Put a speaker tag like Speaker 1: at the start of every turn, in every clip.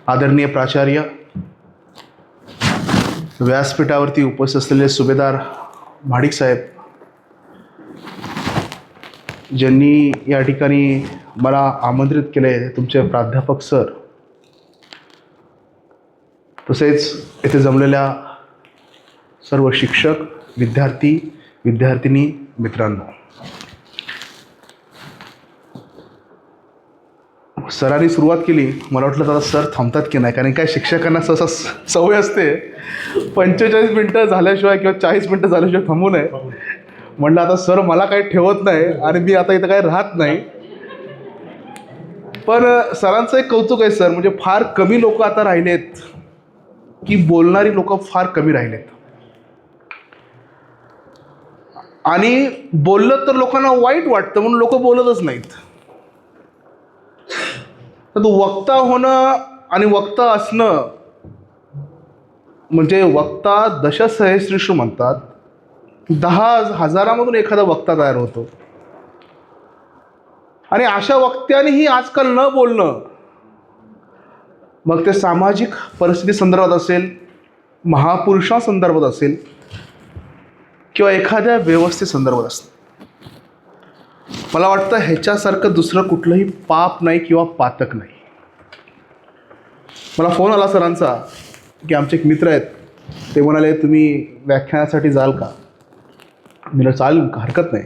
Speaker 1: आदरणीय प्राचार्य, व्यासपीठावरती उपस्थित असलेले सुभेदार महाडिक साहेब, ज्यांनी या ठिकाणी मला आमंत्रित केले, तुमचे प्राध्यापक सर, तसेच येथे जमलेल्या सर्व शिक्षक, विद्यार्थी, विद्यार्थिनी मित्रांनो, सरांनी सुरुवात केली. मला वाटलं आता सर थांबतात की नाही, कारण काय शिक्षकांना सहसा सवय असते 45 मिनटं झाल्याशिवाय किंवा 40 मिनटं झाल्याशिवाय थांबू नये. म्हटलं आता सर मला काही ठेवत नाही आणि मी आता इथं काही राहत नाही. पण सरांचं एक कौतुक आहे सर, म्हणजे फार कमी लोक आता राहिलेत की बोलणारी लोक फार कमी राहिलेत, आणि बोललं तर लोकांना वाईट वाटतं म्हणून लोक बोलतच नाहीत. तर वक्ता होणं आणि वक्ता असणं म्हणजे वक्ता दशसहस्रीषु म्हणतात, 10,000मधून एखादा वक्ता तयार होतो. आणि अशा वक्त्यानेही आजकाल न बोलणं, मग ते सामाजिक परिस्थिती संदर्भात असेल, महापुरुषांसंदर्भात असेल किंवा एखाद्या व्यवस्थे संदर्भात असेल, मला वाटतं ह्याच्यासारखं दुसरं कुठलंही पाप नाही किंवा पातक नाही. मला फोन आला सरांचा की आमचे एक मित्र आहेत, ते म्हणाले तुम्ही व्याख्यानासाठी जाल का? मी चालेल, हरकत नाही.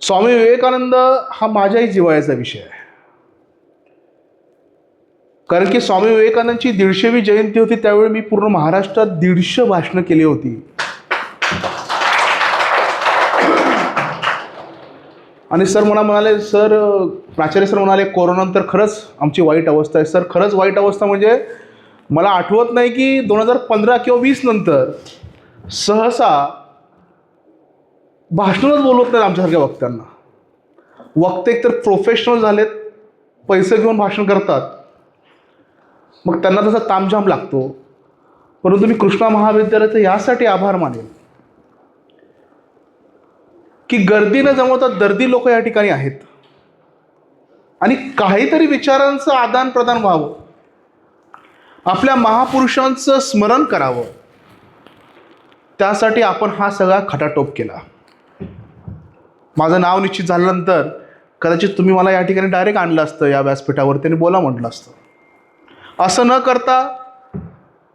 Speaker 1: स्वामी विवेकानंद हा माझ्याही जिव्हाळ्याचा विषय आहे, कारण की स्वामी विवेकानंदची 150वी जयंती होती. त्यावेळी मी पूर्ण महाराष्ट्रात 150 भाषणं केली होती. आणि सर मला म्हणाले, सर प्राचार्य सर म्हणाले, कोरोनानंतर खरंच आमची वाईट अवस्था आहे. सर खरंच वाईट अवस्था म्हणजे मला आठवत नाही की 2015 किंवा 20 नंतर सहसा भाषणच बोलवत नाही आमच्यासारख्या वक्त्यांना. वक्ते एकतर प्रोफेशनल झालेत, पैसे घेऊन भाषण करतात, मग त्यांना तसा तामझाम लागतो. परंतु मी कृष्णा महाविद्यालयाचं यासाठी आभार मानेल की गर्दी न जमवता दर्दी लोक या ठिकाणी आहेत आणि काहीतरी विचारांचं आदान प्रदान व्हावं, आपल्या महापुरुषांचं स्मरण करावं, त्यासाठी आपण हा सगळा खटाटोप केला. माझं नाव निश्चित झाल्यानंतर कदाचित तुम्ही मला या ठिकाणी डायरेक्ट आणलं असतं या व्यासपीठावरती आणि बोला म्हटलं असतं. असं न करता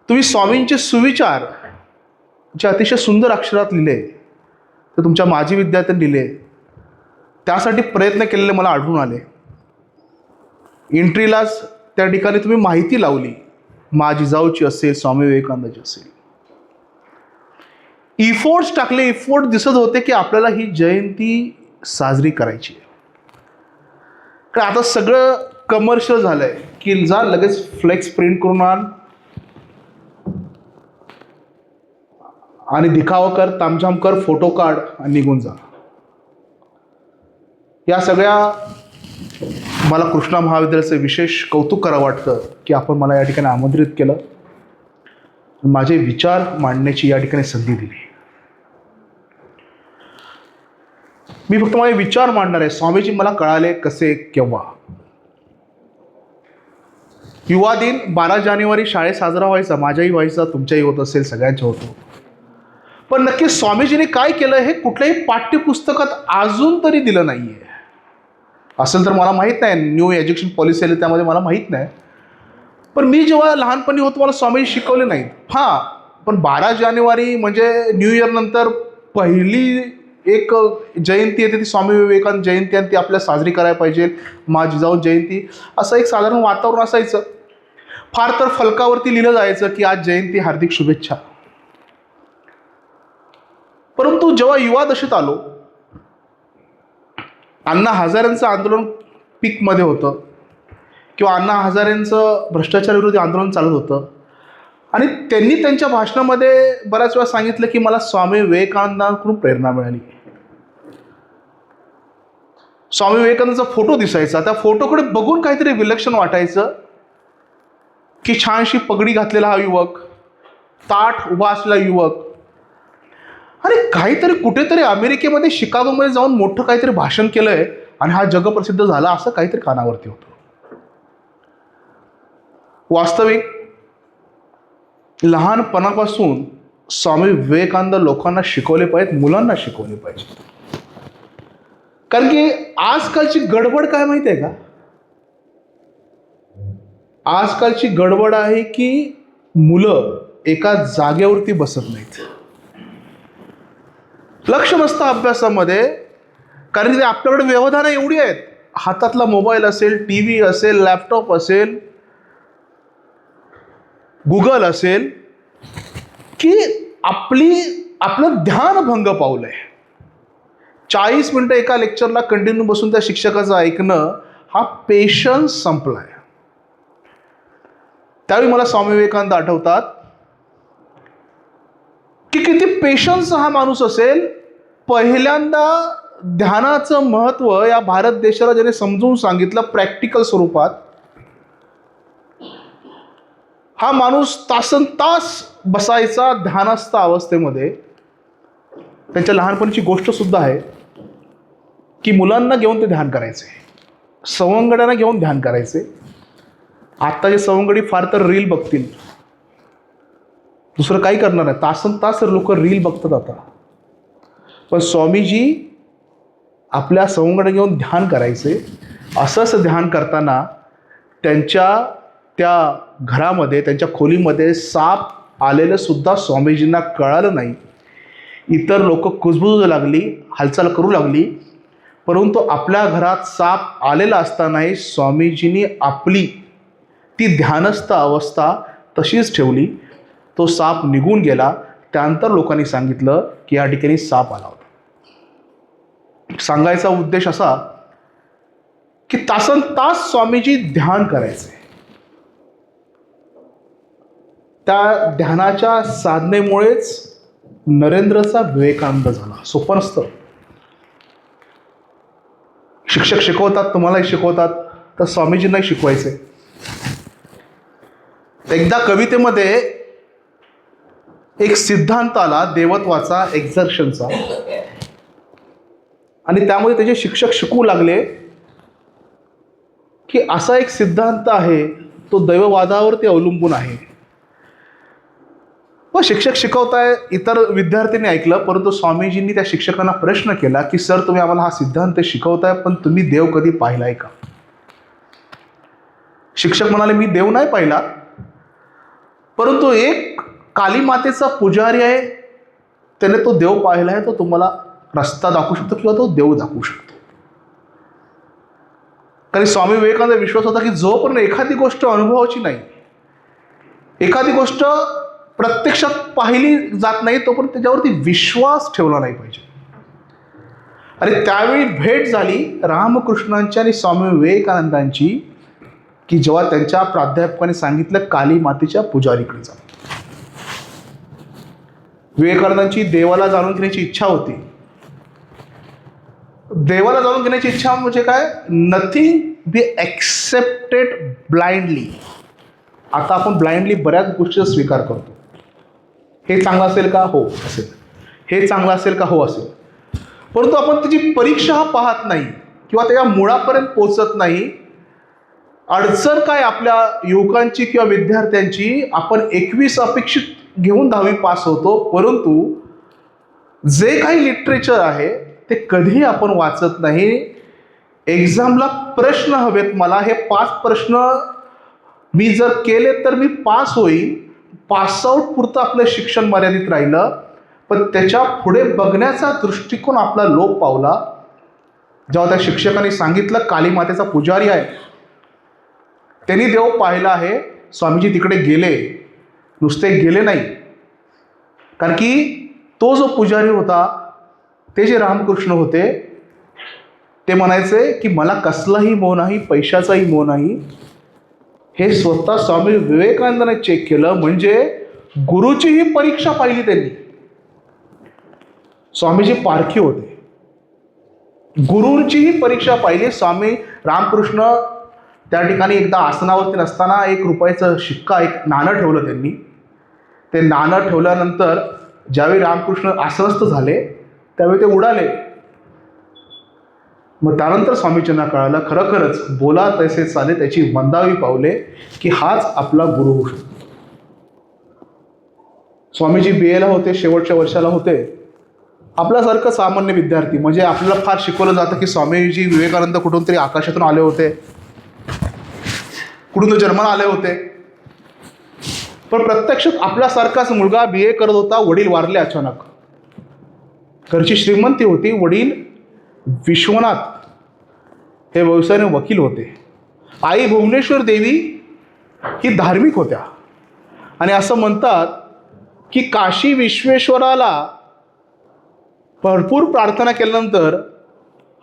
Speaker 1: तुम्ही स्वामींचे सुविचार जे अतिशय सुंदर अक्षरात लिहिले ते तुमच्या माजी विद्यार्थ्यांनी लिहिले, त्यासाठी प्रयत्न केलेले मला आढळून आले. एंट्रीलाच त्या ठिकाणी तुम्ही माहिती लावली, माझी जाऊची असेल, स्वामी विवेकानंदाची असेल. इफोर्ट्स टाकले, इफोर्ट दिसत होते की आपल्याला ही जयंती साजरी करायची आहे. कारण आता सगळं कमर्शियल झालं आहे की जा लगेच फ्लेक्स प्रिंट करून आण आणि दिखावा कर, तामझाम कर, फोटो काढ आणि निघून जा. या सगळ्या मला कृष्णा महाविद्यालयाचं विशेष कौतुक करावं वाटतं की आपण मला या ठिकाणी आमंत्रित केलं, माझे विचार मांडण्याची या ठिकाणी संधी दिली. मी फक्त माझे विचार मांडणार आहे. स्वामीजी मला कळाले कसे, केव्हा. युवा दिन 12 जानेवारी शाळेत साजरा व्हायचा, माझ्याही व्हायचा, तुमच्याही होत असेल, सगळ्यांच्या होतो. पण नक्की स्वामीजीने काय केलं हे कुठल्याही पाठ्यपुस्तकात अजून तरी दिलं नाही आहे. असेल तर मला माहीत नाही, न्यू एज्युकेशन पॉलिसी आली त्यामध्ये मला माहीत नाही. पण मी जेव्हा लहानपणी होतो मला स्वामीजी शिकवले नाहीत. हां, पण 12 जानेवारी म्हणजे न्यू इयर नंतर पहिली एक जयंती येते, ती स्वामी विवेकानंद जयंती, आणि ती आपल्याला साजरी करायला पाहिजे, माझी जाऊ जयंती, असं एक साधारण वातावरण असायचं. फार तर फलकावरती लिहिलं जायचं की आज जयंती, हार्दिक शुभेच्छा. परंतु जेव्हा युवा दशेत आलो, अण्णा हजारेंचं आंदोलन पीकमध्ये होतं किंवा अण्णा हजारेंचं भ्रष्टाचार विरोधी आंदोलन चालत होतं, आणि त्यांनी त्यांच्या भाषणामध्ये बऱ्याच वेळा सांगितलं की मला स्वामी विवेकानंदांकडून प्रेरणा मिळाली. स्वामी विवेकानंदाचा फोटो दिसायचा, त्या फोटोकडे बघून काहीतरी विलक्षण वाटायचं की छानशी पगडी घातलेला हा युवक, ताठ उभा असलेला युवक, आणि काहीतरी कुठेतरी अमेरिकेमध्ये शिकागोमध्ये जाऊन मोठं काहीतरी भाषण केलंय आणि हा जगप्रसिद्ध झाला, असं काहीतरी कानावरती होतं. वास्तविक लहानपणापासून स्वामी विवेकानंद लोकांना शिकवले पाहिजेत, मुलांना शिकवले पाहिजे. कारण की आजकालची गडबड काय माहिती आहे का? आजकालची गडबड आहे की मुलं एका जागेवरती बसत नाहीत, लक्ष नसतं अभ्यासामध्ये. कारण की आपल्याकडे व्यवधानं एवढी आहेत, हातातला मोबाईल असेल, टी व्ही असेल, लॅपटॉप असेल, गुगल असेल, की आपलं ध्यान भंग पावलंय. 40 मिनिटं एका लेक्चरला कंटिन्यू बसून त्या शिक्षकाचं ऐकणं, हा पेशन्स संपलाय. त्यावेळी मला स्वामी विवेकानंद आठवतात की किती पेशन्स हा माणूस असेल. पहिल्यांदा ध्यानाचं महत्त्व या भारत देशाला ज्याने समजून सांगितलं प्रॅक्टिकल स्वरूपात, हा माणूस तासनतास बसायचा ध्यानस्थ अवस्थेमध्ये. त्यांच्या लहानपणीची गोष्ट सुद्धा आहे की मुलांना घेऊन ते ध्यान करायचे, सवंगड्यांना घेऊन ध्यान करायचे. आत्ताचे सवंगडी फार तर रील बघतील, दुसरं काही करणार नाही. तासनतास लोक रील बघतात आता. पण स्वामीजी आपल्या सवंगड्या घेऊन ध्यान करायचे. असंच ध्यान करताना त्यांच्या त्या घरामध्ये, त्यांच्या खोलीमध्ये साप आलेलं सुद्धा स्वामीजींना कळालं नाही. इतर लोक कुजबुजू लागली, हालचाल करू लागली, परंतु आपल्या घरात साप आलेला असतानाही स्वामीजींनी आपली ती ध्यानस्थ अवस्था तशीच ठेवली. तो साप निघून गेला. त्यानंतर लोकांनी सांगितलं की या ठिकाणी साप आला होता. सांगायचा उद्देश असा की तासनतास स्वामीजी ध्यान करायचे. त्या ध्यानाच्या साधनेमुळेच नरेंद्रचा विवेकानंद झाला. सोपं नसतं. शिक्षक शिकवतात, तुम्हालाही शिकवतात, तर स्वामीजींनाही शिकवायचे. एकदा कवितेमध्ये एक सिद्धांत आला देवत्वाचा, एक्झर्शनचा, आणि त्यामध्ये त्याचे शिक्षक शिकवू लागले की असा एक सिद्धांत आहे तो दैववादावरती अवलंबून आहे. व शिक्षक शिकवताय, इतर विद्यार्थ्यांनी ऐकलं, परंतु स्वामीजींनी त्या शिक्षकांना प्रश्न केला की सर, तुम्ही आम्हाला हा सिद्धांत शिकवताय, पण तुम्ही देव कधी पाहिलाय का? शिक्षक म्हणाले, मी देव नाही पाहिला, परंतु एक काली मातेचा पुजारी आहे, त्याने तो देव पाहिला आहे, तो तुम्हाला रस्ता दाखवू शकतो किंवा तो देव दाखवू शकतो. कारण स्वामी विवेकानंद विश्वास होता की जोपर्यंत एखादी गोष्ट अनुभवाची नाही, एखादी गोष्ट प्रत्यक्षात पाहिली जात नाही, तोपर्यंत त्याच्यावरती विश्वास ठेवला नाही पाहिजे. आणि त्यावेळी भेट झाली रामकृष्णांची आणि स्वामी विवेकानंदांची, की जेव्हा त्यांच्या प्राध्यापकाने सांगितलं काली मातेच्या पुजारीकडे जा. विवेकानंदांची देवाला जाणून घेण्याची इच्छा होती. देवाला जाणून घेण्याची इच्छा म्हणजे काय? नथिंग बी ॲक्सेप्टेड ब्लाइंडली. आता आपण ब्लाइंडली बऱ्याच गोष्टीचा स्वीकार करतो. हे चांगलं असेल का? हो असेल. हे चांगलं असेल का? हो असेल. परंतु आपण त्याची परीक्षा हा पाहत नाही किंवा त्याच्या मुळापर्यंत पोचत नाही. अडचण काय आपल्या युवकांची किंवा विद्यार्थ्यांची? आपण 21 अपेक्षित घेऊन 10वी पास होतो, परंतु जे काही लिटरेचर आहे ते कधीही आपण वाचत नाही. एक्झामला प्रश्न हवेत मला, हे 5 प्रश्न मी जर केले तर मी पास होईल. पासआउट पुरतं आपलं शिक्षण मर्यादित राहिलं, पण त्याच्या पुढे बघण्याचा दृष्टिकोन आपला लोप पावला. जेव्हा त्या शिक्षकांनी सांगितलं काली मातेचा पुजारी आहे, त्यांनी देव पाहिला आहे, स्वामीजी तिकडे गेले. नुसते गेले नाही, कारण की तो जो पुजारी होता, ते जे रामकृष्ण होते, ते म्हणायचे की मला कसलाही मोह नाही, पैशाचाही मोह नाही. हे स्वतः स्वामी विवेकानंदाने चेक केलं. म्हणजे गुरुचीही परीक्षा पाहिली त्यांनी. स्वामीजी पारखी होते, गुरूंचीही परीक्षा पाहिली. स्वामी रामकृष्ण त्या ठिकाणी एकदा आसनावरती नसताना 1 रुपयाचा शिक्का, एक नाणं ठेवलं त्यांनी. ते नाणं ठेवल्यानंतर ज्यावेळी रामकृष्ण आसनस्थ झाले, त्यावेळी ते उडाले. मग त्यानंतर स्वामीजींना कळालं खरोखरच बोला तैसे चाले त्याची मंदावी पावले की हाच आपला गुरु होऊ शकतो. स्वामीजी BA ला होते, शेवटच्या वर्षाला होते. आपल्यासारखं सामान्य विद्यार्थी, म्हणजे आपल्याला फार शिकवलं जातं की स्वामीजी विवेकानंद कुठून तरी आकाशातून आले होते, कुठून तरी जन्माला आले होते. पण प्रत्यक्षात आपल्यासारखाच मुलगा BA करत होता, वडील वारले अचानक. घरची श्रीमंती होती, वडील विश्वनाथ हे व्यवसायाने वकील होते. आई भुवनेश्वर देवी ही धार्मिक होत्या. आणि असं म्हणतात की काशी विश्वेश्वराला भरपूर प्रार्थना केल्यानंतर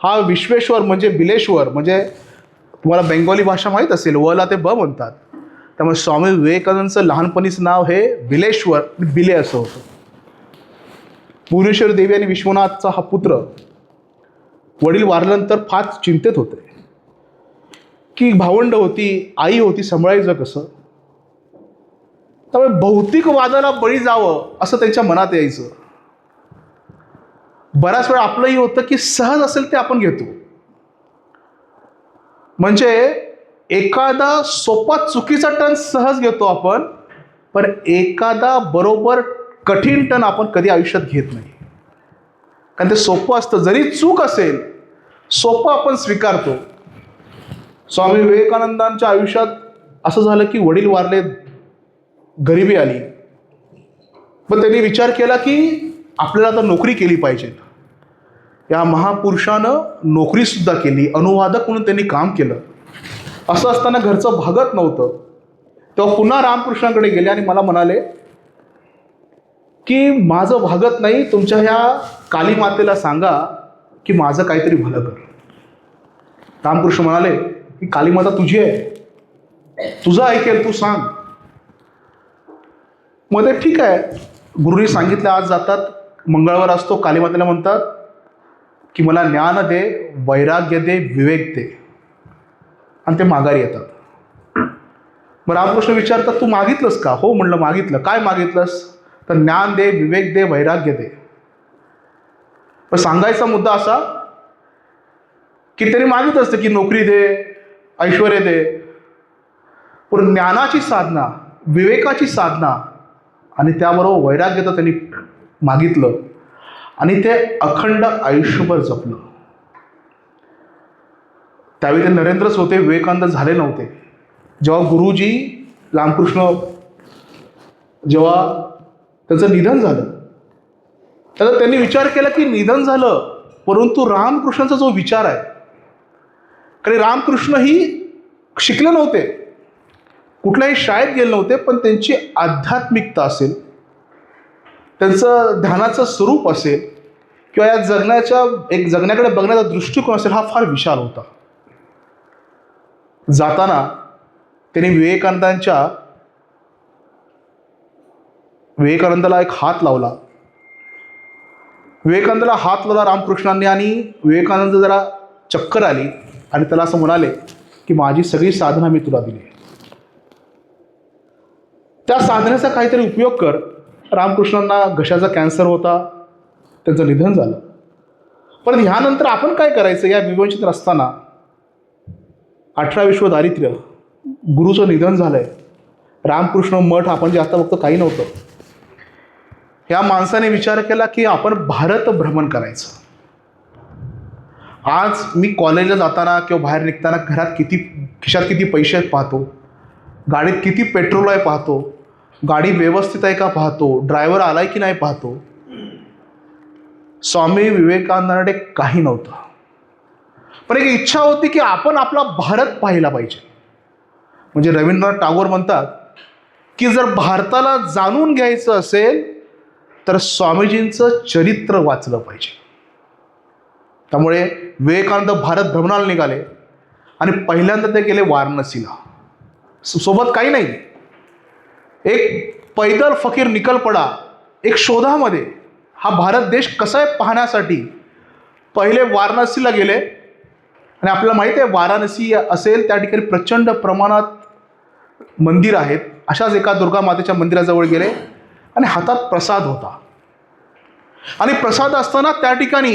Speaker 1: हा विश्वेश्वर म्हणजे बिलेश्वर, म्हणजे तुम्हाला बेंगॉली भाषा माहीत असेल, वला ते ब म्हणतात. त्यामुळे स्वामी विवेकानंदचं लहानपणीचं नाव हे बिलेश्वर, बिले असं होतं. भुवनेश्वर देवी आणि विश्वनाथचा हा पुत्र वडील वारल्यानंतर फार चिंतेत होते की भावंड होती, आई होती, सांभाळायचं कसं. त्यामुळे भौतिक वादाला बळी जावं असं त्यांच्या मनात यायचं. बऱ्याच वेळा आपलंही होतं की सहज असेल ते आपण घेतो. म्हणजे एखादा सोपा चुकीचा टर्न सहज घेतो आपण, पण एखादा बरोबर कठीण टर्न आपण कधी आयुष्यात घेत नाही. कारण ते सोपं असतं, जरी चूक असेल सोपं आपण स्वीकारतो. स्वामी विवेकानंदांच्या आयुष्यात असं झालं की वडील वारले, गरिबी आली. पण त्यांनी विचार केला की आपल्याला आता नोकरी केली पाहिजे. या महापुरुषानं नोकरीसुद्धा केली, अनुवादक म्हणून त्यांनी काम केलं. असं असताना घरचं भागत नव्हतं. तेव्हा पुन्हा रामकृष्णांकडे गेले आणि मला म्हणाले की माझं भागत नाही, तुमच्या ह्या काली मातेला सांगा की माझं काहीतरी भलं कर. रामकृष्ण म्हणाले की काली माता तुझी आहे, तुझं ऐकेल, तू सांग. मग ते ठीक आहे, गुरुनी सांगितलं आज जातात, मंगळवार असतो, काली मातेला म्हणतात की मला ज्ञान दे, वैराग्य दे, विवेक दे, आणि ते माघारी येतात. मग रामकृष्ण विचारतात तू मागितलंस का? हो म्हणलं मागितलं. काय मागितलंस? तर ज्ञान दे, विवेक दे, वैराग्य दे. पण सांगायचा मुद्दा असा की त्यांनी मागितलं असतं की नोकरी दे, ऐश्वर्य दे, पण ज्ञानाची साधना, विवेकाची साधना आणि त्याबरोबर वैराग्य तर त्यांनी मागितलं आणि ते अखंड आयुष्यभर जपलं. त्यावेळी ते नरेंद्रच होते, विवेकानंद झाले नव्हते. जेव्हा गुरुजी रामकृष्ण जेव्हा त्यांचं निधन झालं, तर त्यांनी विचार केला की निधन झालं, परंतु रामकृष्णाचा जो विचार आहे, कारण रामकृष्ण ही शिकले नव्हते, कुठल्याही शाळेत गेले नव्हते, पण त्यांची आध्यात्मिकता असेल, त्यांचं ध्यानाचं स्वरूप असेल किंवा या जगण्याकडे बघण्याचा दृष्टिकोन असेल, हा फार विशाल होता. जाताना त्यांनी विवेकानंदाला एक हात लावला. विवेकानंदाला हात लावला रामकृष्णांनी आणि विवेकानंद जरा चक्कर आली आणि त्याला असं म्हणाले की माझी सगळी साधना मी तुला दिली, त्या साधनेचा काहीतरी उपयोग कर. रामकृष्णांना घशाचा कॅन्सर होता, त्यांचं निधन झालं. पण ह्यानंतर आपण काय करायचं या विवंचित असताना? 18 विश्व दारिद्र्य, गुरुचं निधन झालंय, रामकृष्ण मठ आपण जे आता बघतो काही नव्हतं. ह्या माणसाने विचार केला की आपण भारत भ्रमण करायचं. आज मी कॉलेजला जाताना किंवा बाहेर निघताना घरात खिशात किती पैसे आहेत पाहतो, गाडीत किती पेट्रोल आहे पाहतो, गाडी व्यवस्थित आहे का पाहतो, ड्रायव्हर आलाय की नाही पाहतो. स्वामी विवेकानंदांकडे काही नव्हतं, पण एक इच्छा होती की आपण आपला भारत पाहिला पाहिजे. म्हणजे रवींद्रनाथ टागोर म्हणतात की जर भारताला जाणून घ्यायचं असेल तर स्वामीजींचं चरित्र वाचलं पाहिजे. त्यामुळे विवेकानंद भारत भ्रमणाला निघाले आणि पहिल्यांदा ते गेले वाराणसीला. सोबत काही नाही, एक पैदल फकीर निकल पडा, एक शोधामध्ये हा भारत देश कसा आहे पाहण्यासाठी पहिले वाराणसीला गेले. आणि आपल्याला माहिती आहे वाराणसी असेल त्या ठिकाणी प्रचंड प्रमाणात मंदिर आहेत. अशाच एका दुर्गा मातेच्या मंदिराजवळ गेले आणि हातात प्रसाद होता. आणि प्रसाद असताना त्या ठिकाणी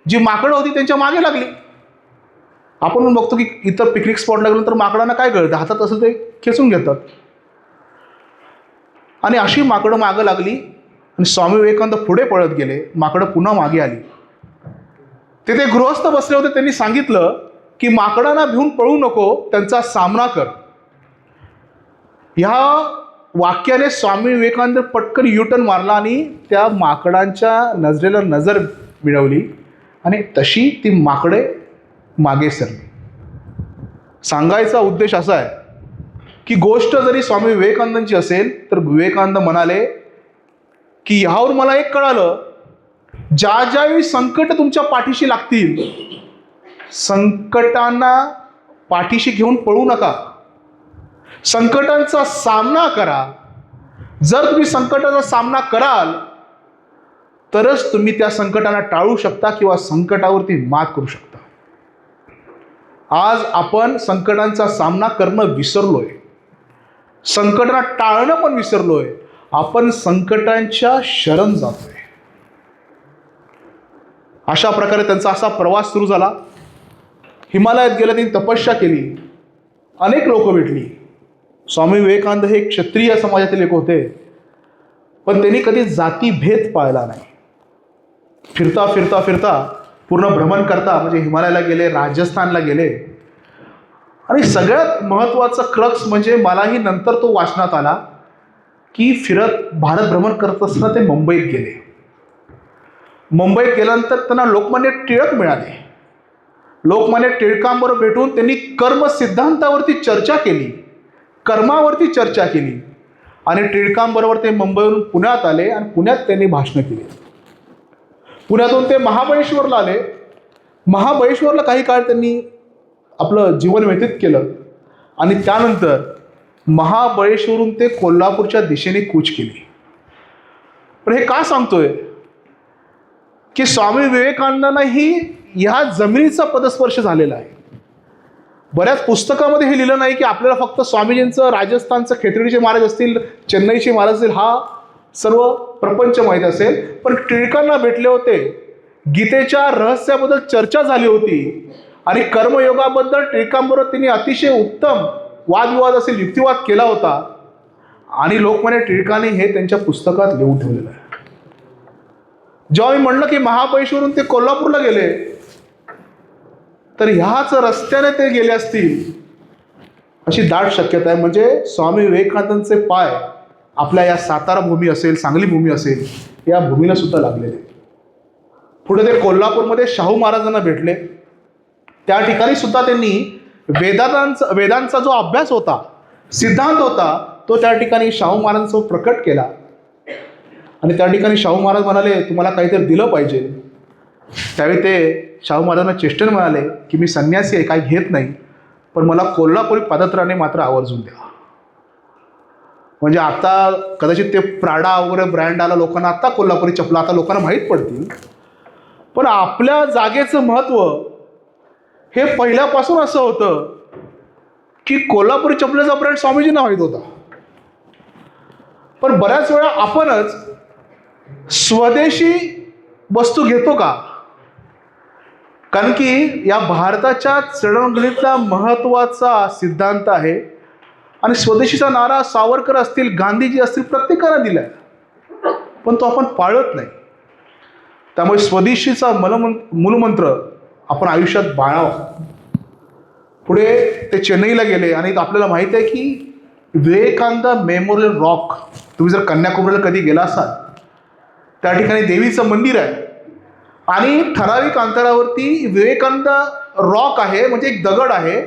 Speaker 1: जी माकडं होती त्यांच्या मागे लागली. आपण पण बघतो की इतर पिकनिक स्पॉटला गेल्यानंतर माकडांना काय कळतं, हातात असेल ते खेचून घेतात. आणि अशी माकडं मागं लागली आणि स्वामी विवेकानंद पुढे पळत गेले, माकडं पुन्हा मागे आली. तिथे गृहस्थ बसले होते, त्यांनी सांगितलं की माकडांना भिवून पळू नको, त्यांचा सामना कर. ह्या वाक्याने स्वामी विवेकानंद पटकन युटर्न मारला आणि त्या माकडांच्या नजरेला नजर मिळवली आणि तशी ती माकडे मागे सरली. सांगायचा उद्देश असा आहे की गोष्ट जरी स्वामी विवेकानंदांची असेल तर विवेकानंद म्हणाले की ह्यावर मला एक कळालं, ज्या ज्यावेळी संकट तुमच्या पाठीशी लागतील, संकटांना पाठीशी घेऊन पळू नका, संकटांचा सामना करा. जर तुम्ही संकटाचा सामना कराल तरच तुम्ही त्या संकटांना टाळू शकता किंवा संकटावरती मात करू शकता. आज आपण संकटांचा सामना करणं विसरलोय, संकटांना टाळणं पण विसरलोय. आपण संकटांच्या शरण जातोय. अशा प्रकारे त्यांचा असा प्रवास सुरू झाला. हिमालयात गेले, त्यांनी तपस्या केली, अनेक लोक भेटली. स्वामी विवेकानंद हे क्षत्रिय समाजातील एक होते, पण त्यांनी कधी जातीभेद पाळला नाही. फिरता फिरता फिरता पूर्ण भ्रमण करता म्हणजे हिमालयाला गेले, राजस्थानला गेले. आणि सगळ्यात महत्त्वाचं क्रक्स म्हणजे मलाही नंतर तो वाचनात आला की फिरत भारत भ्रमण करत असताना ते मुंबईत गेले. मुंबईत गेल्यानंतर त्यांना लोकमान्य टिळक मिळाले. लोकमान्य टिळकांबरोबर भेटून त्यांनी कर्म सिद्धांतावरती चर्चा केली, कर्मावरती चर्चा केली. आणि टिळकांबरोबर ते मुंबईवरून पुण्यात आले आणि पुण्यात त्यांनी भाषणं केली. पुण्यातून ते महाबळेश्वरला आले. महाबळेश्वरला काही काळ त्यांनी आपलं जीवन व्यतीत केलं आणि त्यानंतर महाबळेश्वरून ते कोल्हापूरच्या दिशेने कूच केली. पण हे का सांगतोय की स्वामी विवेकानंदांनाही ह्या जमिनीचा पदस्पर्श झालेला आहे. बऱ्याच पुस्तकामध्ये हे लिहिलं नाही की आपल्याला फक्त स्वामीजींचं राजस्थानचं खेतडीचे महाराज असतील, चेन्नईचे महाराज असतील, हा सर्व प्रपंच माहीत असेल. पण टिळकांना भेटले होते, गीतेच्या रहस्याबद्दल चर्चा झाली होती आणि कर्मयोगाबद्दल टिळकांबरोबर त्यांनी अतिशय उत्तम वादविवाद असेल, युक्तिवाद केला होता. आणि लोकमान्य टिळकांनी हे त्यांच्या पुस्तकात लिहून ठेवलेलं आहे. जेव्हा मी म्हणलं की महाबळेश्वरून ते कोल्हापूरला गेले, तर ह्याच रस्त्याने ते गेले असतील अशी दाट शक्यता आहे. म्हणजे स्वामी विवेकानंदांचे पाय आपल्या या सातारा भूमी असेल, सांगली भूमी असेल, या भूमीला सुद्धा लागलेले. पुढे ते कोल्हापूरमध्ये शाहू महाराजांना भेटले. त्या ठिकाणी सुद्धा त्यांनी वेदांचा जो अभ्यास होता, सिद्धांत होता, तो त्या ठिकाणी शाहू महाराजांसमोर प्रकट केला. आणि त्या ठिकाणी शाहू महाराज म्हणाले, तुम्हाला काहीतरी दिलं पाहिजे. त्यावेळी ते शाहू महाराजांना चेष्टेने म्हणाले की मी संन्यासी आहे, काही घेत नाही, पण मला कोल्हापुरी पादत्राणे मात्र आवर्जून द्या. म्हणजे आता कदाचित ते प्राडा वगैरे ब्रँड आला लोकांना, आता कोल्हापुरी चपला आता लोकांना माहीत पडतील. पण आपल्या जागेचं महत्त्व हे पहिल्यापासून असं होतं की कोल्हापुरी चपलेचा ब्रँड स्वामीजींना माहीत होता. पण बऱ्याच वेळा आपणच स्वदेशी वस्तू घेतो का? कारण की या भारताच्या जडणघडणीतला महत्त्वाचा सिद्धांत आहे. आणि स्वदेशीचा नारा सावरकर असतील, गांधीजी असतील, प्रत्येकाला दिलाय, पण तो आपण पाळत नाही. त्यामुळे स्वदेशीचा मूलमंत्र आपण आयुष्यात बाळगावा. पुढे ते चेन्नईला गेले आणि आपल्याला माहिती आहे की विवेकानंद मेमोरियल रॉक, तुम्ही जर कन्याकुमारीला कधी गेला असाल, त्या ठिकाणी देवीचं मंदिर आहे आणि ठराविक अंतरावरती विवेकानंद रॉक आहे, म्हणजे एक दगड आहे,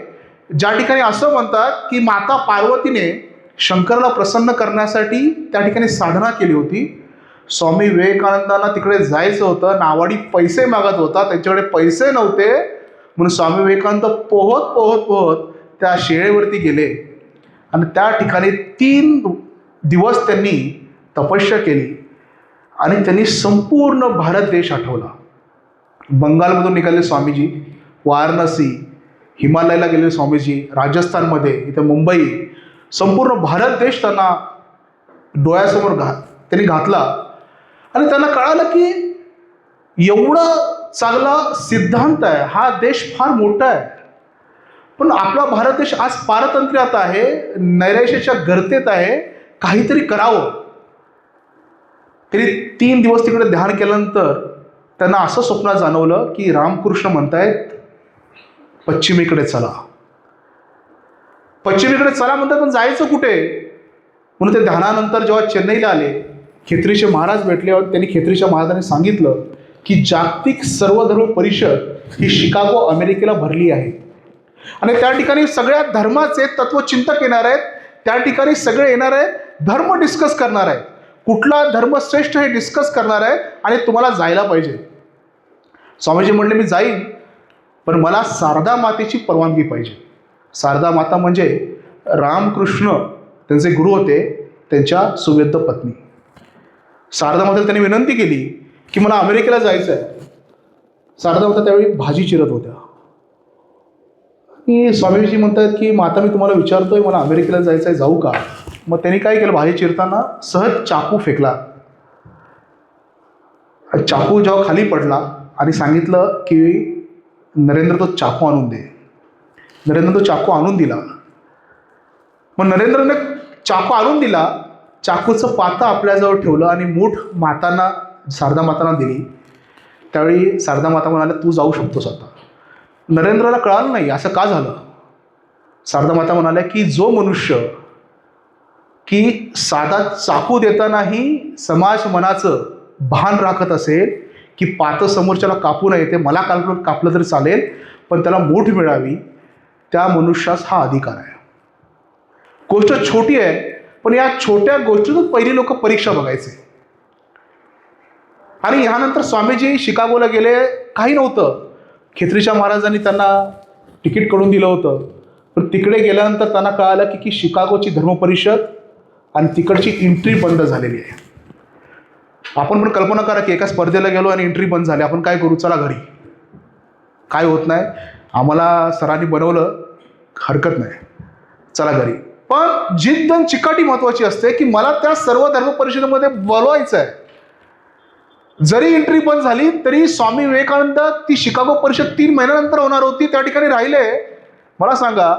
Speaker 1: ज्या ठिकाणी असं म्हणतात की माता पार्वतीने शंकराला प्रसन्न करण्यासाठी त्या ठिकाणी साधना केली होती. स्वामी विवेकानंदांना तिकडे जायचं होतं, नावाडी पैसे मागत होता, त्यांच्याकडे पैसे नव्हते, म्हणून स्वामी विवेकानंद पोहत पोहत पोहत त्या शिळेवरती गेले आणि त्या ठिकाणी 3 दिवस त्यांनी तपस्या केली आणि त्यांनी संपूर्ण भारत देश आठवला. बंगालमधून निघाले स्वामीजी, वाराणसी, हिमालयाला गेलेले स्वामीजी, राजस्थानमध्ये, इथं मुंबई, संपूर्ण भारत देश त्यांना डोळ्यासमोर त्यांनी घातला. आणि त्यांना कळालं की एवढा चांगला सिद्धांत आहे, हा देश फार मोठा आहे, पण आपला भारत देश आज पारतंत्र्यात आहे, नैराश्याच्या गर्तेत आहे. काहीतरी करावं. तरी 3 दिवस तिकडे ध्यान केल्यानंतर त्यांना असं स्वप्नात जाणवलं की रामकृष्ण म्हणतायत पश्चिमेकडे चला. पश्चिमेकडे चला म्हणतात, पण जायचं कुठे? म्हणून ते ध्यानानंतर जेव्हा चेन्नईला आले, खेत्रीचे महाराज भेटले. त्यांनी खेत्रीच्या महाराजांनी सांगितलं की जागतिक सर्वधर्म परिषद ही शिकागो अमेरिकेला भरली आहे आणि त्या ठिकाणी सगळ्या धर्माचे तत्वचिंतक येणार आहेत. त्या ठिकाणी सगळे येणार आहेत, धर्म डिस्कस करणार आहेत, कुठला धर्म श्रेष्ठ हे डिस्कस करणार आहेत आणि तुम्हाला जायला पाहिजे. स्वामीजी म्हणले मी जाईन, पण मला शारदा मातेची परवानगी पाहिजे. शारदा माता म्हणजे रामकृष्ण त्यांचे गुरु होते, त्यांच्या सुवेद्य पत्नी. शारदा मातेला त्यांनी विनंती केली की मला अमेरिकेला जायचं आहे. शारदा माता त्यावेळी भाजी चिरत होत्या की स्वामीजी म्हणतात की माता मी तुम्हाला विचारतोय, मला अमेरिकेला जायचं आहे, जाऊ का? मग त्यांनी काय केलं, भाजी चिरताना सहज चाकू फेकला. चाकू जेव्हा खाली पडला आणि सांगितलं की नरेंद्र तो चाकू आणून दे. नरेंद्र तो चाकू आणून दिला. मग नरेंद्रने चाकू आणून दिला, चाकूचं पातं आपल्याजवळ ठेवलं आणि मूठ मातांना, शारदा मातांना दिली. त्यावेळी शारदा माता म्हणाल्या तू जाऊ शकतोस आता. नरेंद्रला कळालं नाही असं का झालं. शारदा माता म्हणाल्या की जो मनुष्य की साधा चाकू देतानाही समाज मनाचं भान राखत असेल की पातं समोरच्याला कापू नये, ते मला कापलं तरी चालेल पण त्याला मूठ मिळावी, त्या मनुष्यास हा अधिकार आहे. गोष्ट छोटी आहे, पण या छोट्या गोष्टीतून पहिली लोक परीक्षा बघायचे. आणि ह्यानंतर स्वामीजी शिकागोला गेले. काही नव्हतं, खेत्रीच्या महाराजांनी त्यांना तिकीट करून दिलं होतं. पण तिकडे गेल्यानंतर त्यांना कळालं की शिकागोची धर्मपरिषद आणि तिकडची एंट्री बंद झालेली आहे. आपण पण कल्पना करा की एका स्पर्धेला गेलो आणि एंट्री बंद झाली, आपण काय करू? चला घरी, काय होत नाही, आम्हाला सरांनी बनवलं, हरकत नाही, चला घरी. पण जिद्द आणि चिकाटी महत्वाची असते की मला त्या सर्व धर्म परिषदेमध्ये बोलवायचं आहे. जरी एंट्री बंद झाली तरी स्वामी विवेकानंद ती शिकागो परिषद 3 महिन्यानंतर होणार होती, त्या ठिकाणी राहिले. मला सांगा,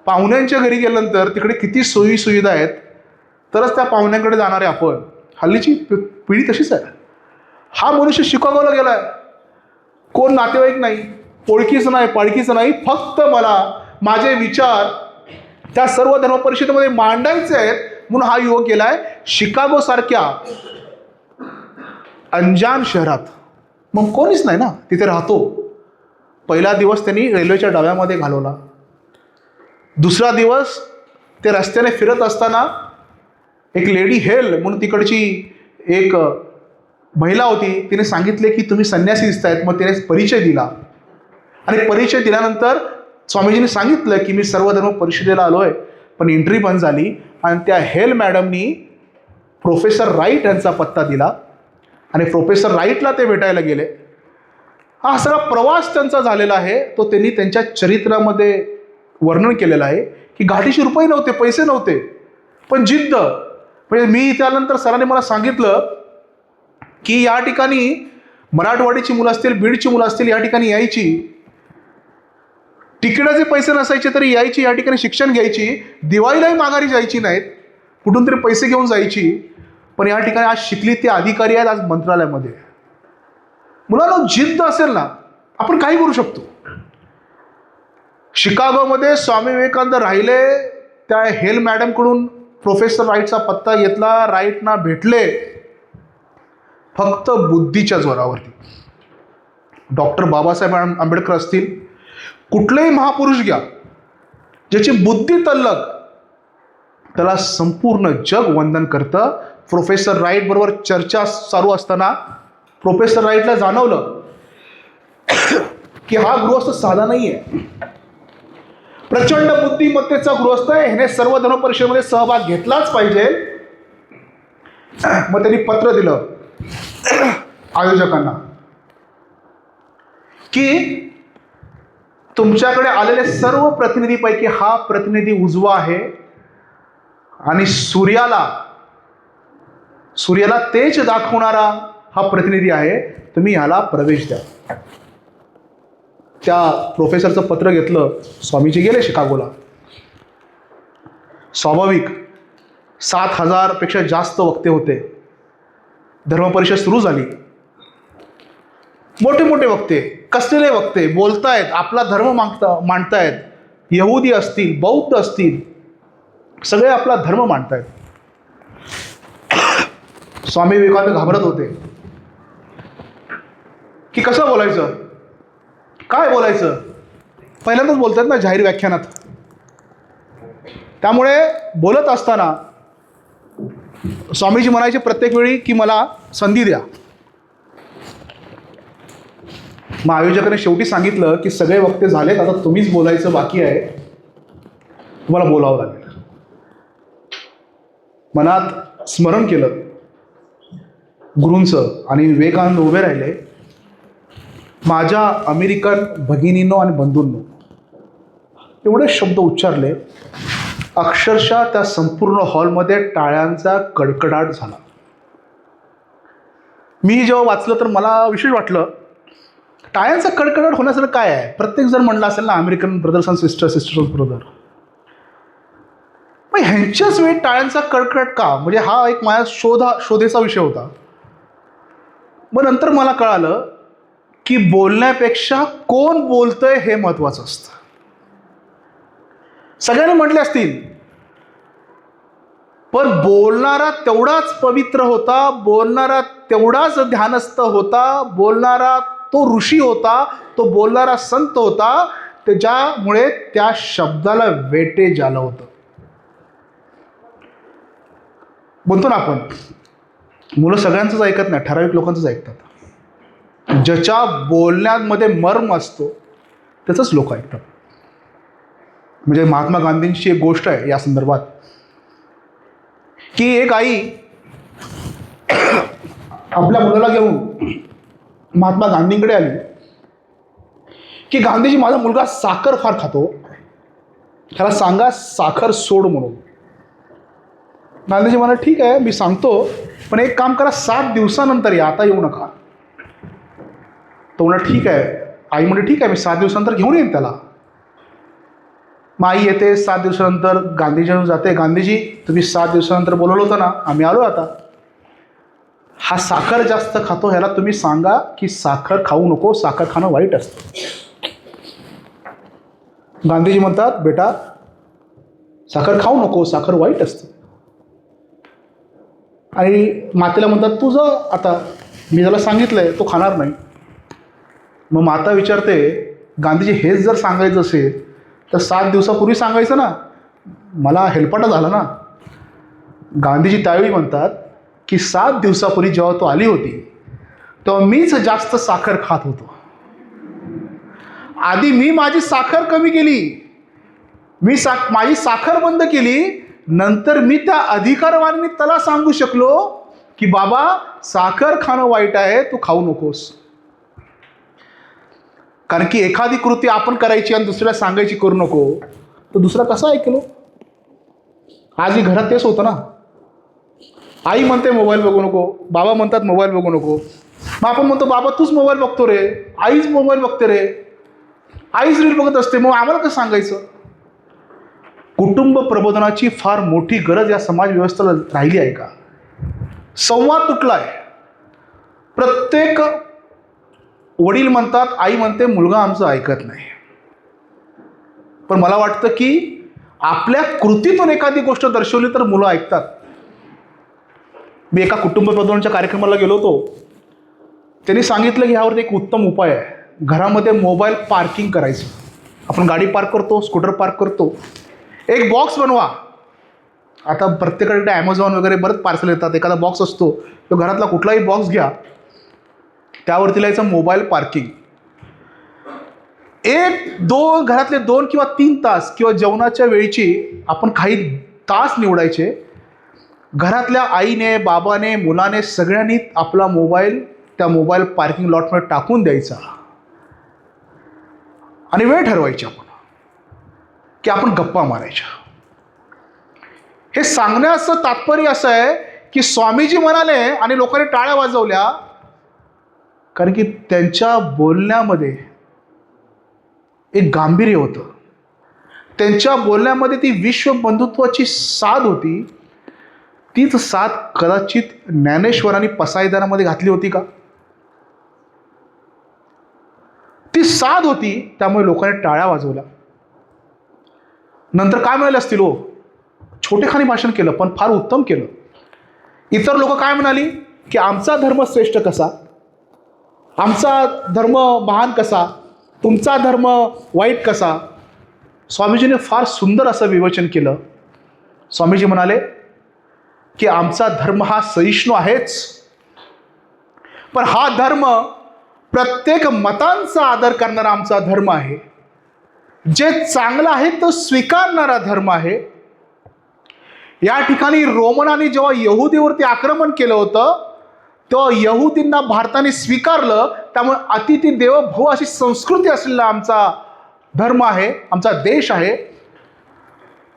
Speaker 1: पाहुण्यांच्या घरी गेल्यानंतर तिकडे किती सोयी सुविधा आहेत, तरच त्या पाहुण्यांकडे जाणारे आपण. हल्लीची पिढी तशीच आहे. हा मनुष्य शिकागोला गेलाय, कोण नातेवाईक नाही, ओळखीचं नाही, पाळखीचं नाही, फक्त मला माझे विचार त्या सर्व धर्म परिषदेमध्ये मांडायचे आहेत म्हणून हा युवक गेलाय शिकागो सारख्या अंजान शहरात. मग कोणीच नाही ना तिथे राहतो. पहिला दिवस त्यांनी रेल्वेच्या डब्यामध्ये घालवला. दुसरा दिवस ते रस्त्याने फिरत असताना एक लेडी हेल म्हणून तिकडची एक महिला होती, तिने सांगितले की तुम्ही संन्यासी दिसतायत. मग तिने परिचय दिला आणि परिचय दिल्यानंतर स्वामीजींनी सांगितलं की मी सर्वधर्म परिषदेला आलोय, पण एंट्री बंद झाली. आणि त्या हेल मॅडमनी प्रोफेसर राईट यांचा पत्ता दिला आणि प्रोफेसर राईटला ते भेटायला गेले. हा सगळा प्रवास त्यांचा झालेला आहे, तो त्यांनी त्यांच्या चरित्रामध्ये वर्णन केलेलं आहे की गाठीशी रुपये नव्हते, पैसे नव्हते, पण जिद्द. म्हणजे मी त्यानंतर सरांनी मला सांगितलं की या ठिकाणी मराठवाडीची मुलं असतील, बीडची मुलं असतील, या ठिकाणी यायची, तिकिटाचे पैसे नसायचे तरी यायची, या ठिकाणी शिक्षण घ्यायची, दिवाळीलाही माघारी जायची नाहीत, कुठून तरी पैसे घेऊन जायची. पण या ठिकाणी आज शिकली ते अधिकारी आहेत आज मंत्रालयामध्ये. मुलांना जिद्द असेल ना, आपण काही करू शकतो. शिकागोमध्ये स्वामी विवेकानंद राहिले, त्या हेल मॅडमकडून प्रोफेसर राईटचा पत्ता घेतला, राईटना भेटले, फक्त बुद्धीच्या जोरावरती. डॉक्टर बाबासाहेब आंबेडकर असतील, कुठलेही महापुरुष घ्या, ज्याची बुद्धी तल्लक, त्याला संपूर्ण जग वंदन करतं. प्रोफेसर राईट बरोबर चर्चा चालू असताना प्रोफेसर राईटला जाणवलं की हा गृहस्थ साधा नाही आहे, प्रचंड बुद्धिमत्तेचा गृहस्थ आहे, ह्याने सर्व धर्म परिषदेमध्ये सहभाग घेतलाच पाहिजे. मग त्यांनी पत्र दिलं आयोजकांना की तुमच्याकडे आलेले सर्व प्रतिनिधीपैकी हा प्रतिनिधी उजवा आहे आणि सूर्याला तेज दाखवणारा हा प्रतिनिधी आहे, तुम्ही याला प्रवेश द्या. त्या प्रोफेसरचं पत्र घेतलं. स्वामीजी गेले शिकागोला. स्वाभाविक 7,000पेक्षा जास्त वक्ते होते. धर्मपरिषद सुरू झाली. मोठे मोठे वक्ते, कसलेले वक्ते बोलतायत, आपला धर्म मांडतायत. यहुदी असतील, बौद्ध असतील, सगळे आपला धर्म मांडतायत. स्वामी विवेकानंद घाबरत होते की कसं बोलायचं, काय बोलायचं. पहिल्यांदाच बोलतात ना जाहीर व्याख्यानात. त्यामुळे बोलत असताना स्वामीजी म्हणायचे प्रत्येक वेळी की मला संधी द्या. मग आयोजकाने शेवटी सांगितलं की सगळे वक्ते झालेत, आता तुम्हीच बोलायचं बाकी आहे, तुम्हाला बोलावं लागेल. मनात स्मरण केलं गुरूंचं आणि विवेकानंद उभे राहिले. माझ्या अमेरिकन भगिनींनो आणि बंधूंनो, एवढे शब्द उच्चारले, अक्षरशः त्या संपूर्ण हॉलमध्ये टाळ्यांचा कडकडाट झाला. मी जेव्हा वाचलं तर मला विशेष वाटलं. टाळ्यांचा कडकडाट होण्यासारखं काय आहे? प्रत्येक जण म्हणलं असेल ना American brothers and sisters, sisters and brother. मग ह्यांच्याच वेळी टाळ्यांचा कडकडाट का? म्हणजे हा एक माझ्या शोधेचा विषय होता. मग नंतर मला कळालं की बोलण्यापेक्षा कोण बोलतंय हे महत्वाचं असतं. सगळ्यांनी म्हटले असतील, पण बोलणारा तेवढाच पवित्र होता, बोलणारा तेवढाच ध्यानस्थ होता, बोलणारा तो ऋषी होता, तो बोलणारा संत होता, त्याच्यामुळे त्या शब्दाला वेटेज आलं होतं. बोलतो ना आपण, मुलं सगळ्यांचंच ऐकत नाही, ठराविक लोकांचंच ऐकतात. ज्याच्या बोलण्यामध्ये मर्म असतो त्याचंच लोक ऐकतात. म्हणजे महात्मा गांधींची एक गोष्ट आहे या संदर्भात की एक आई आपल्या मुलाला घेऊन महात्मा गांधींकडे आली की गांधीजी, माझा मुलगा साखर फार खातो, त्याला सांगा साखर सोड म्हणून. गांधीजी म्हणा ठीक आहे मी सांगतो, पण एक काम करा 7 दिवसानंतर या, आता येऊ नका. तो म्हणा ठीक आहे. आई म्हणजे ठीक आहे मी 7 दिवसानंतर घेऊन येईन त्याला. मग आई येते 7 दिवसानंतर, गांधीजींना जाते, गांधीजी तुम्ही 7 दिवसानंतर बोलवलं होतं ना, आम्ही आलो आता. हा साखर जास्त खातो, ह्याला तुम्ही सांगा की साखर खाऊ नको, साखर खाणं वाईट असतं. गांधीजी म्हणतात बेटा साखर खाऊ नको, साखर वाईट असतं. आणि मातेला म्हणतात तू जा आता, मी त्याला सांगितलंय तो खाणार नाही. मग माता विचारते गांधीजी हेच जर सांगायचं असेल तर 7 दिवसापूर्वी सांगायचं ना, मला हेलपाटा झाला ना. गांधीजी त्यावेळी म्हणतात की 7 दिवसापूर्वी जेव्हा तो आली होती तेव्हा मीच जास्त साखर खात होतो. आधी मी माझी साखर कमी केली, माझी साखर बंद केली, नंतर मी त्या अधिकारवानी त्याला सांगू शकलो की बाबा साखर खाणं वाईट आहे, तू खाऊ नकोस. कारण की एखादी कृती आपण करायची आणि दुसऱ्याला सांगायची करू नको, तर दुसरा कसा ऐकलो? आजही घरात तेच होतं ना. आई म्हणते मोबाईल बघू नको, बाबा म्हणतात मोबाईल बघू नको. मग आपण म्हणतो बाबा तूच मोबाईल बघतो रे, आईच मोबाईल बघते रे, आईच रील बघत असते, मग आम्हाला कसं सांगायचं? कुटुंब प्रबोधनाची फार मोठी गरज या समाज व्यवस्थेला राहिली आहे का? संवाद तुटलाय. प्रत्येक वडील म्हणतात, आई म्हणते मुलगा आमचं ऐकत नाही. पण मला वाटतं की आपल्या कृतीतून एखादी गोष्ट दर्शवली तर मुलं ऐकतात. मी एका कुटुंब प्रबोधनाच्या कार्यक्रमाला गेलो होतो. त्यांनी सांगितलं की ह्यावरती एक उत्तम उपाय आहे, घरामध्ये मोबाईल पार्किंग करायचं. आपण गाडी पार्क करतो, स्कूटर पार्क करतो, एक बॉक्स बनवा. आता प्रत्येकाकडे ॲमेझॉन वगैरे बरंच पार्सल येतात, एखादा बॉक्स असतो, तो घरातला कुठलाही बॉक्स घ्या, त्यावरती लिहायचं मोबाईल पार्किंग. 1-2 घरातले 2 किंवा 3 तास किंवा जेवणाच्या वेळीची आपण काही तास निवडायचे. घरातल्या आईने, बाबाने, मुलाने सगळ्यांनी आपला मोबाईल त्या मोबाईल पार्किंग लॉटमध्ये टाकून द्यायचा आणि वेळ ठरवायची आपण की आपण गप्पा मारायच्या. हे सांगण्याचं तात्पर्य असं आहे की स्वामीजी म्हणाले आणि लोकांनी टाळ्या वाजवल्या, कारण की त्यांच्या बोलण्यामध्ये एक गांभीर्य होतं. त्यांच्या बोलण्यामध्ये ती विश्वबंधुत्वाची साध होती. तीच साथ कदाचित ज्ञानेश्वरांनी पसायदानामध्ये घातली होती का? ती साध होती, त्यामुळे लोकांनी टाळ्या वाजवल्या. नंतर काय म्हणाले असतील हो? छोटेखानी भाषण केलं पण फार उत्तम केलं. इतर लोक काय म्हणाली की आमचा धर्म श्रेष्ठ कसा, आमचा धर्म महान कसा, तुमचा धर्म वाईट कसा. स्वामीजीने फार सुंदर असं विवेचन केलं. स्वामीजी म्हणाले की आमचा धर्म हा सहिष्णू आहेच, पण हा धर्म प्रत्येक मतांचा आदर करणारा आमचा धर्म आहे. जे चांगलं आहे तो स्वीकारणारा धर्म आहे. या ठिकाणी रोमनांनी जेव्हा यहुदीवरती आक्रमण केलं होतं तेव्हा यहुदींना भारताने स्वीकारलं. त्यामुळे अतिथी देवो भव अशी संस्कृती असलेला आमचा धर्म आहे, आमचा देश आहे.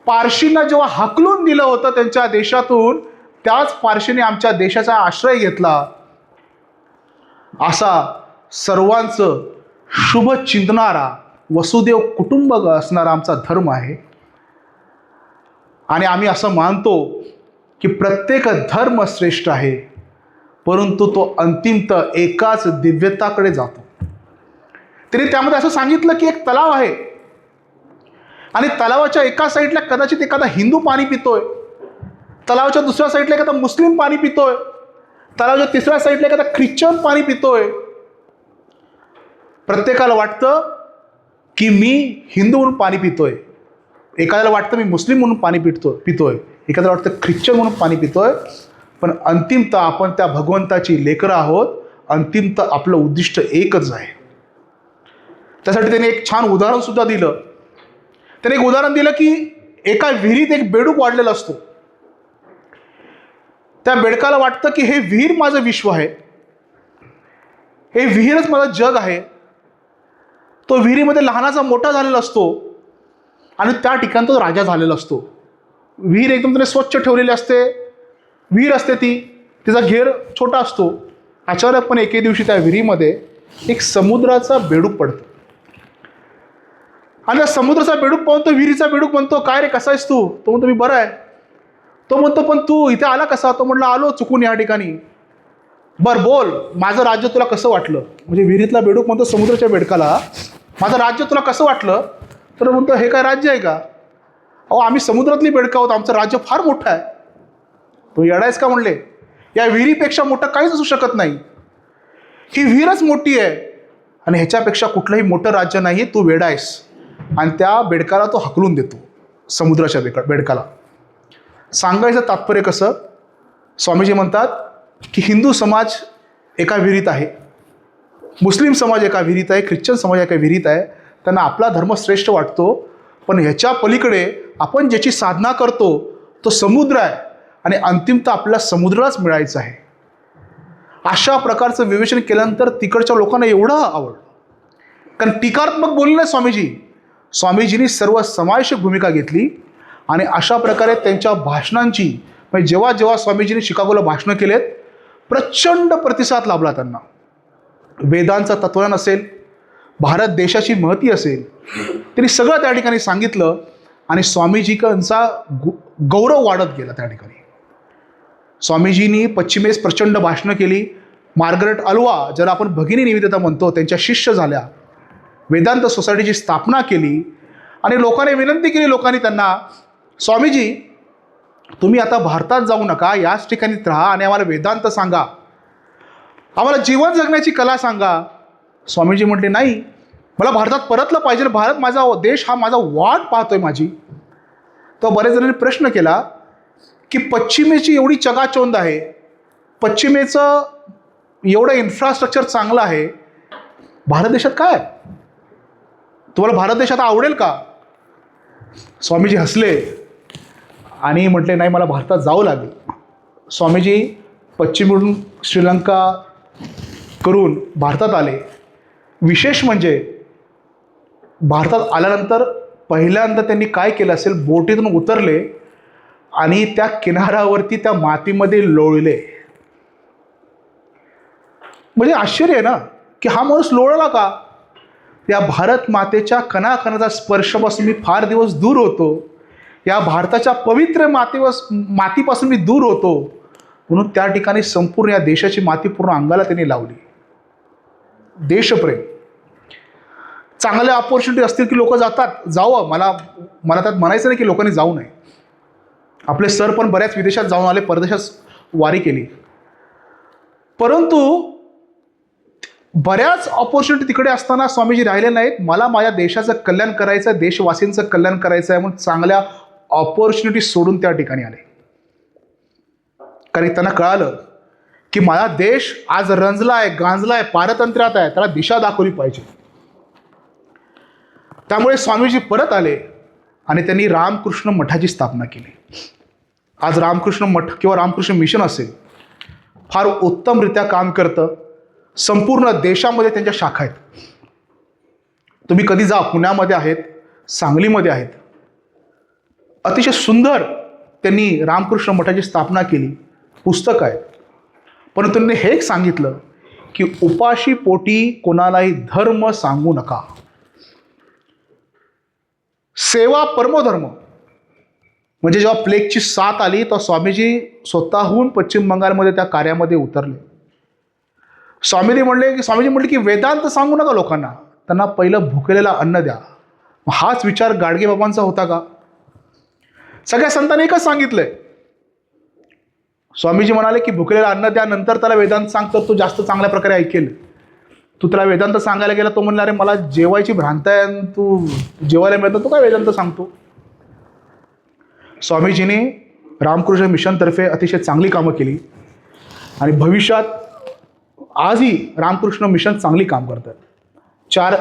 Speaker 1: पारशींना जेव्हा हाकलून दिलं होतं त्यांच्या देशातून, त्याच पारशीने आमच्या देशाचा आश्रय घेतला. असा सर्वांचं शुभ चिंतणारा वसुदेव कुटुंब असणारा आमचा धर्म आहे. आणि आम्ही असं मानतो की प्रत्येक धर्म श्रेष्ठ आहे, परंतु तो अंतिमतः एकाच दिव्यताकडे जातो. तरी त्यामध्ये असं सांगितलं की एक तलाव आहे आणि तलावाच्या एका साईडला कदाचित एखादा हिंदू पाणी पितोय, तलावाच्या दुसऱ्या साईडला एखादा मुस्लिम पाणी पितोय, तलावाच्या तिसऱ्या साईडला एखादा ख्रिश्चन पाणी पितोय. प्रत्येकाला वाटतं की मी हिंदू म्हणून पाणी पितोय, एखाद्याला वाटतं मी मुस्लिम म्हणून पाणी पितोय, एखाद्याला वाटतं ख्रिश्चन म्हणून पाणी पितोय. पण अंतिमतः आपण त्या भगवंताची लेकरं आहोत. अंतिमतः आपलं उद्दिष्ट एकच आहे. त्यासाठी त्याने एक छान उदाहरण सुद्धा दिलं. त्याने एक उदाहरण दिलं की एका विहिरीत एक बेडूक वाढलेला असतो. त्या बेडकाला वाटतं की हे विहीर माझं विश्व आहे, हे विहीरच माझं जग आहे. तो विहिरीमध्ये लहानाचा मोठा झालेला असतो आणि त्या ठिकाणी तो राजा झालेला असतो. विहीर एकदम त्याने स्वच्छ ठेवलेली असते, विहीर असते ती, तिचा घेर छोटा असतो. अचानकपणे एके दिवशी त्या विहिरीमध्ये एक समुद्राचा बेडूक पडतो आणि त्या समुद्राचा बेडूक पाहून तो विहिरीचा बेडूक म्हणतो, काय रे कसा आहेस तू? तो म्हणतो मी बरा आहे. तो म्हणतो पण तू इथे आला कसा? तो म्हटलं आलो चुकून या ठिकाणी. बर बोल, माझं राज्य तुला कसं वाटलं? म्हणजे विहिरीतला बेडूक म्हणतो समुद्राच्या बेडकाला, माझं राज्य तुला कसं वाटलं? तर म्हणतो हे काय राज्य आहे का? अहो आम्ही समुद्रातली बेडकं आहोत, आमचं राज्य फार मोठं आहे. तो येडायस का म्हणले? या विहिरीपेक्षा मोठं काहीच असू शकत नाही. ही विहीरच मोठी आहे आणि ह्याच्यापेक्षा कुठलंही मोठं राज्य नाही आहे, तू वेडायस. आणि त्या बेडकाला तो हकलून देतो, समुद्राच्या बेडकाला. सांगायचं तात्पर्य कसं? स्वामीजी म्हणतात की हिंदू समाज एका विहिरीत आहे, मुस्लिम समाज एका विहिरीत आहे, ख्रिश्चन समाज एका विहिरीत आहे. त्यांना आपला धर्म श्रेष्ठ वाटतो, पण ह्याच्या पलीकडे आपण ज्याची साधना करतो तो समुद्र आहे आणि अंतिमतः आपल्याला समुद्रालाच मिळायचं आहे. अशा प्रकारचं विवेचन केल्यानंतर तिकडच्या लोकांना एवढं आवडलं. कारण टीकात्मक बोलले नाही स्वामीजी. स्वामीजींनी सर्व समावेशक भूमिका घेतली आणि अशा प्रकारे त्यांच्या भाषणांची, म्हणजे जेव्हा जेव्हा स्वामीजींनी शिकागोला भाषणं केलेत, प्रचंड प्रतिसाद लाभला त्यांना. वेदांचा तत्वज्ञान असेल, भारत देशाची महती असेल, त्यांनी सगळं त्या ठिकाणी सांगितलं आणि स्वामीजींचा गौरव वाढत गेला त्या ठिकाणी. स्वामीजींनी पश्चिमेस प्रचंड भाषणं केली. मार्गरेट अल्वा, ज्याला आपण भगिनी निवेदिता म्हणतो, त्यांच्या शिष्य झाल्या. वेदांत सोसायटीची स्थापना केली आणि लोकांनी विनंती केली, लोकांनी त्यांना, स्वामीजी तुम्ही आता भारतात जाऊ नका, याच ठिकाणीच राहा आणि आम्हाला वेदांत सांगा, आम्हाला जीवन जगण्याची कला सांगा. स्वामीजी म्हटले नाही, मला भारतात परतलं पाहिजे, भारत माझा देश हा माझा वाट पाहतोय माझी. तर बरेच जणांनी प्रश्न केला की पश्चिमेची एवढी चगाचोंद आहे, पश्चिमेचं एवढं इन्फ्रास्ट्रक्चर चांगलं आहे, भारत देशात काय? तुम्हाला भारत देशात आवडेल का? स्वामीजी हसले आणि म्हटले नाही, मला भारतात जावं लागेल. स्वामीजी पश्चिमेकडून श्रीलंका करून भारतात आले. विशेष म्हणजे भारतात आल्यानंतर पहिल्यांदा त्यांनी काय केलं असेल, बोटीतून उतरले आणि त्या किनाऱ्यावरती त्या मातीमध्ये लोळले. म्हणजे आश्चर्य आहे ना की हा माणूस लोळला का? या भारत मातेच्या कणाकणाचा स्पर्शापासून मी फार दिवस दूर होतो. या भारताच्या पवित्र मातीपासून मी दूर होतो. म्हणून त्या ठिकाणी संपूर्ण या देशाची माती पूर्ण अंगाला त्यांनी लावली. देशप्रेम. चांगल्या ऑपॉर्च्युनिटी असतील की लोक जातात, जावं. मला त्यात म्हणायचं नाही की लोकांनी जाऊ नये. आपले सर पण बऱ्याच विदेशात जाऊन आले, परदेशात वारी केली. परंतु बऱ्याच ऑपॉर्च्युनिटी तिकडे असताना स्वामीजी राहिले नाहीत. मला माझ्या देशाचं कल्याण करायचं आहे, देशवासींचं कल्याण करायचं आहे म्हणून चांगल्या ऑपॉर्च्युनिटी सोडून त्या ठिकाणी आले. कारण त्यांना कळालं की माझा देश आज रंजला आहे, गांजला आहे, पारतंत्र्यात आहे, त्याला दिशा दाखवली पाहिजे. त्यामुळे स्वामीजी परत आले आणि त्यांनी रामकृष्ण मठाची स्थापना केली. आज रामकृष्ण मठ किंवा रामकृष्ण मिशन असेल, फार उत्तमरित्या काम करतं. संपूर्ण देशामध्ये त्यांच्या शाखा आहेत. तुम्ही कधी जा, पुण्यामध्ये आहेत, सांगलीमध्ये आहेत. अतिशय सुंदर त्यांनी रामकृष्ण मठाची स्थापना केली. पुस्तक आहे. पण त्यांनी हे एक सांगितलं की उपाशी पोटी कोणालाही धर्म सांगू नका. सेवा परमोधर्म. म्हणजे जेव्हा प्लेगची साथ आली तेव्हा स्वामीजी स्वतःहून पश्चिम बंगालमध्ये त्या कार्यामध्ये उतरले. स्वामीजी म्हणले की वेदांत सांगू नका लोकांना, त्यांना पहिलं भुकेलेला अन्न द्या. हाच विचार गाडगे बाबांचा होता का? सगळ्या संतांनी एकच सांगितलंय. स्वामीजी म्हणाले की भुकेलेला अन्न द्या, नंतर त्याला वेदांत सांगतो, तो जास्त चांगल्या प्रकारे ऐकेल. तू त्याला वेदांत सांगायला गेला, तो म्हणला अरे मला जेवायची भ्रांत आहे, तू जेवायला मिळतं, तू काय वेदांत सांगतो. स्वामीजीने रामकृष्ण मिशनतर्फे अतिशय चांगली कामं केली आणि भविष्यात आजही रामकृष्ण मिशन चांगली काम करतात. 4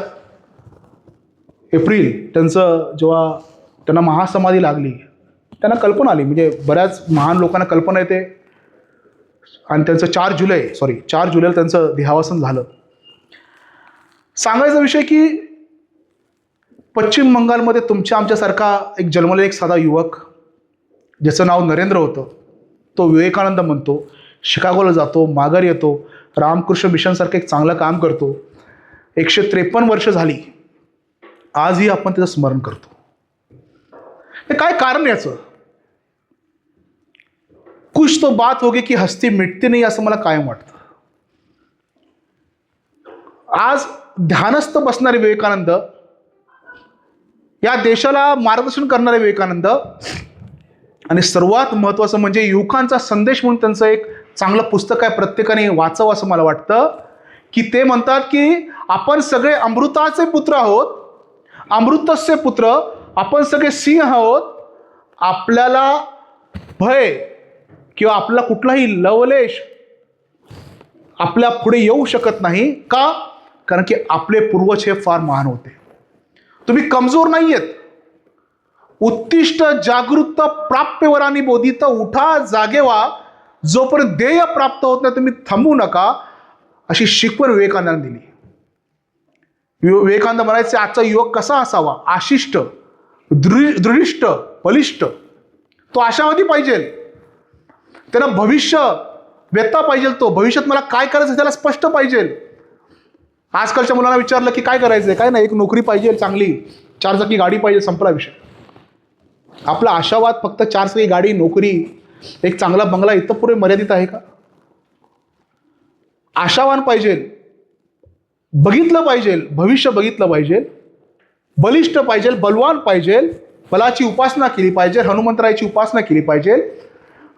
Speaker 1: एप्रिल जेव्हा त्यांना महासमाधी लागली, त्यांना कल्पना आली, म्हणजे बऱ्याच महान लोकांना कल्पना येते, आणि त्यांचं 4 जुलैला त्यांचं देहावसन झालं. सांगायचा विषय की पश्चिम बंगालमध्ये तुमच्या आमच्यासारखा एक जन्मलेला एक साधा युवक, ज्याचं नाव नरेंद्र होतं, तो विवेकानंद म्हणतो, शिकागोला जातो, माघारी येतो, रामकृष्ण मिशनसारखं एक चांगलं काम करतो. 153 वर्ष झाली, आजही आपण त्याचं स्मरण करतो. हे काय कारण याचं? कुछ तो बात होगी की हस्ती मिटती नाही, असं मला कायम वाटतं. आज ध्यानस्थ बसणारे विवेकानंद, या देशाला मार्गदर्शन करणारे विवेकानंद, आणि सर्वात महत्त्वाचं म्हणजे युवकांचा संदेश म्हणून त्यांचं एक चांगलं पुस्तक आहे, प्रत्येकाने वाचावं असं मला वाटतं. की ते म्हणतात की आपण सगळे अमृताचे पुत्र आहोत, अमृतस्य पुत्र, आपण सगळे सिंह आहोत. आपल्याला भय किंवा आपला कुठलाही लवलेश आपल्या पुढे येऊ शकत नाही. का? कारण की आपले पूर्वज हे फार महान होते. तुम्ही कमजोर नाही आहेत. उत्तिष्ठ जागृत प्राप्यवरांनी बोधित, उठा जागे व्हा, जोपर्यंत ध्येय प्राप्त होत नाही तुम्ही थांबू नका, अशी शिकवण विवेकानंदांनी दिली. विवेकानंद म्हणायचे आजचा युवक कसा असावा? आशिष्ट, दृढिष्ट, बलिष्ठ. तो आशावादी पाहिजे, त्याला भविष्य व्यथा पाहिजे, तो भविष्यात मला काय करायचं त्याला स्पष्ट पाहिजे. आजकालच्या मुलांना विचारलं की काय करायचं आहे, काय नाही, एक नोकरी पाहिजे चांगली, 4 चाकी गाडी पाहिजे, संपला विषय. आपला आशावाद फक्त 4 चाकी गाडी, नोकरी, एक चांगला बंगला इथं पुरे मर्यादित आहे का? आशावान पाहिजे, बघितलं पाहिजे, भविष्य बघितलं पाहिजे, बलिष्ठ पाहिजे, बलवान पाहिजे, बलाची उपासना केली पाहिजे, हनुमंतरायाची उपासना केली पाहिजे,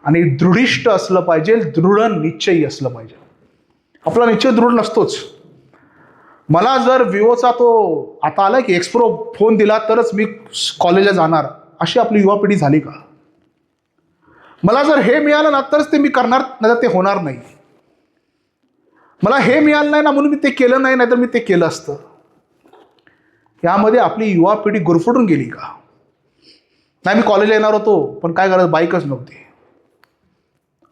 Speaker 1: आणि दृढिष्ठ असलं पाहिजे, दृढ निश्चयी असलं पाहिजे. आपला निश्चय दृढ नसतोच. मला जर विवोचा तो आता आला की एक्सप्रो फोन दिला तरच मी कॉलेजला जाणार, अशी आपली युवा पिढी झाली का? मला जर हे मिळालं ना तरच ते मी करणार, नाही तर ते होणार नाही. मला हे मिळालं नाही ना म्हणून मी ते केलं नाही, नाहीतर मी ते केलं असतं. यामध्ये आपली युवा पिढी गुरफटून गेली का? नाही, मी कॉलेजला येणार होतो पण काय करायचं, बाईकच नव्हती.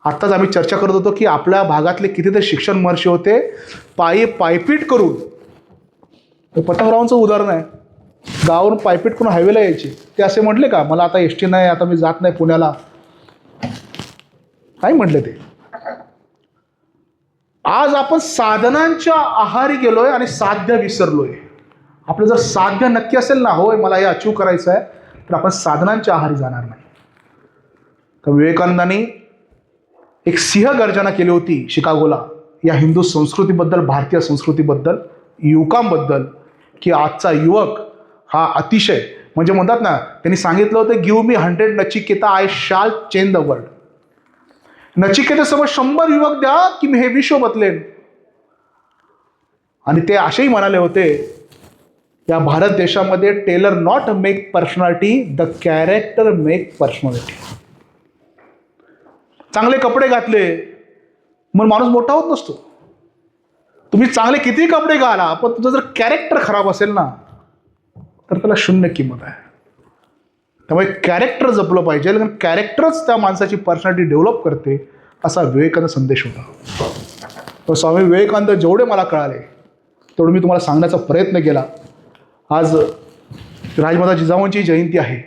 Speaker 1: आत्ताच आम्ही चर्चा करत होतो की आपल्या भागातले कितीतरी शिक्षण महर्षी होते, पायपीट करून. पतंगरावांचं उदाहरण आहे, गावावरून पायपीट करून हायवेला यायचे. ते असे म्हटले का मला आता एसटी नाही, आता मी जात नाही पुण्याला? नाही म्हटले ते. आज आपण साधनांच्या आहारी गेलोय आणि साध्य विसरलोय. आपलं जर साध्य नक्की असेल ना, होय मला हे अचीव करायचं आहे, तर आपण साधनांच्या आहारी जाणार नाही. तर विवेकानंदांनी एक सिंह गर्जना केली होती शिकागोला या हिंदू संस्कृतीबद्दल, भारतीय संस्कृतीबद्दल, युवकांबद्दल, की आजचा युवक हा अतिशय म्हणजे म्हणतात ना, त्यांनी सांगितलं होतं, गिव्ह मी 100 नचिकेता, आय शाल चेंज द वर्ल्ड. नचिकेतेसमोर 100 युवक द्या की मी हे विश्व बदलेन. आणि ते असेही म्हणाले होते, या भारत देशामध्ये tailor not make personality, the character make personality. चांगले कपडे घातले मग माणूस मोठा होत नसतो. तुम्ही चांगले किती कपडे घाला, पण तुझं जर कॅरेक्टर खराब असेल ना, तर त्याला शून्य किंमत आहे. त्यामुळे कॅरेक्टर जपलं पाहिजे, कारण कॅरेक्टरच त्या माणसाची पर्सनॅलिटी डेव्हलप करते, असा विवेकानंद संदेश होता. तर स्वामी विवेकानंद जेवढे मला कळाले तेवढं मी तुम्हाला सांगण्याचा प्रयत्न केला. आज राजमाता जिजाऊंची जयंती आहे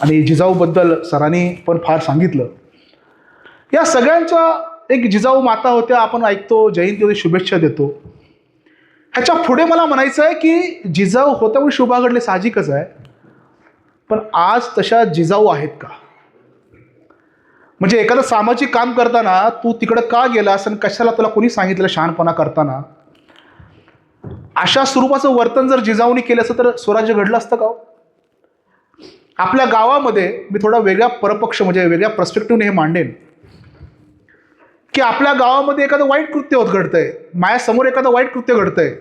Speaker 1: आणि जिजाऊबद्दल सरांनी पण फार सांगितलं. या सगळ्यांच्या एक जिजाऊ माता होत्या, आपण ऐकतो जयंतीमध्ये शुभेच्छा देतो. ह्याच्या पुढे मला म्हणायचं आहे की जिजाऊ होत्या म्हणून शोभा घडले साहजिकच आहे, पण आज तशा जिजाऊ आहेत का? म्हणजे एखादं सामाजिक काम करताना तू तिकडं का गेलास आणि कशाला तुला कोणी सांगितलं शहाणपणा करताना, अशा स्वरूपाचं वर्तन जर जिजाऊनी केलं असतं तर स्वराज्य घडलं असतं का? आपल्या गावामध्ये मी थोडा वेगळ्या परपक्ष म्हणजे वेगळ्या पर्स्पेक्टिव्हने हे मांडेन की आपल्या गावामध्ये एखादं वाईट कृत्य होत घडतंय, माझ्यासमोर एखादं वाईट कृत्य घडतंय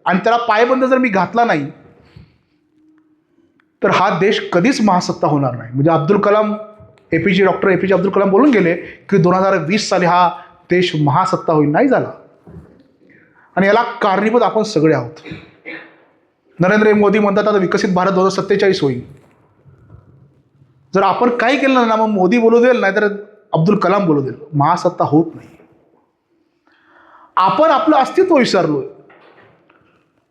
Speaker 1: आणि त्याला पायबंद जर मी घातला नाही तर हा देश कधीच महासत्ता होणार नाही. म्हणजे अब्दुल कलाम डॉक्टर एपीजे अब्दुल कलाम बोलून गेले की 2020 साली हा देश महासत्ता होईल. नाही झाला आणि याला कारणीभूत आपण सगळे आहोत. नरेंद्र मोदी म्हणतात आता विकसित भारत 2047 होईल. जर आपण काही केलं नाही ना, मग मोदी बोलू देईल, नाहीतर अब्दुल कलाम बोलू देईल, महासत्ता होत नाही. आपण आपलं अस्तित्व विसरलोय.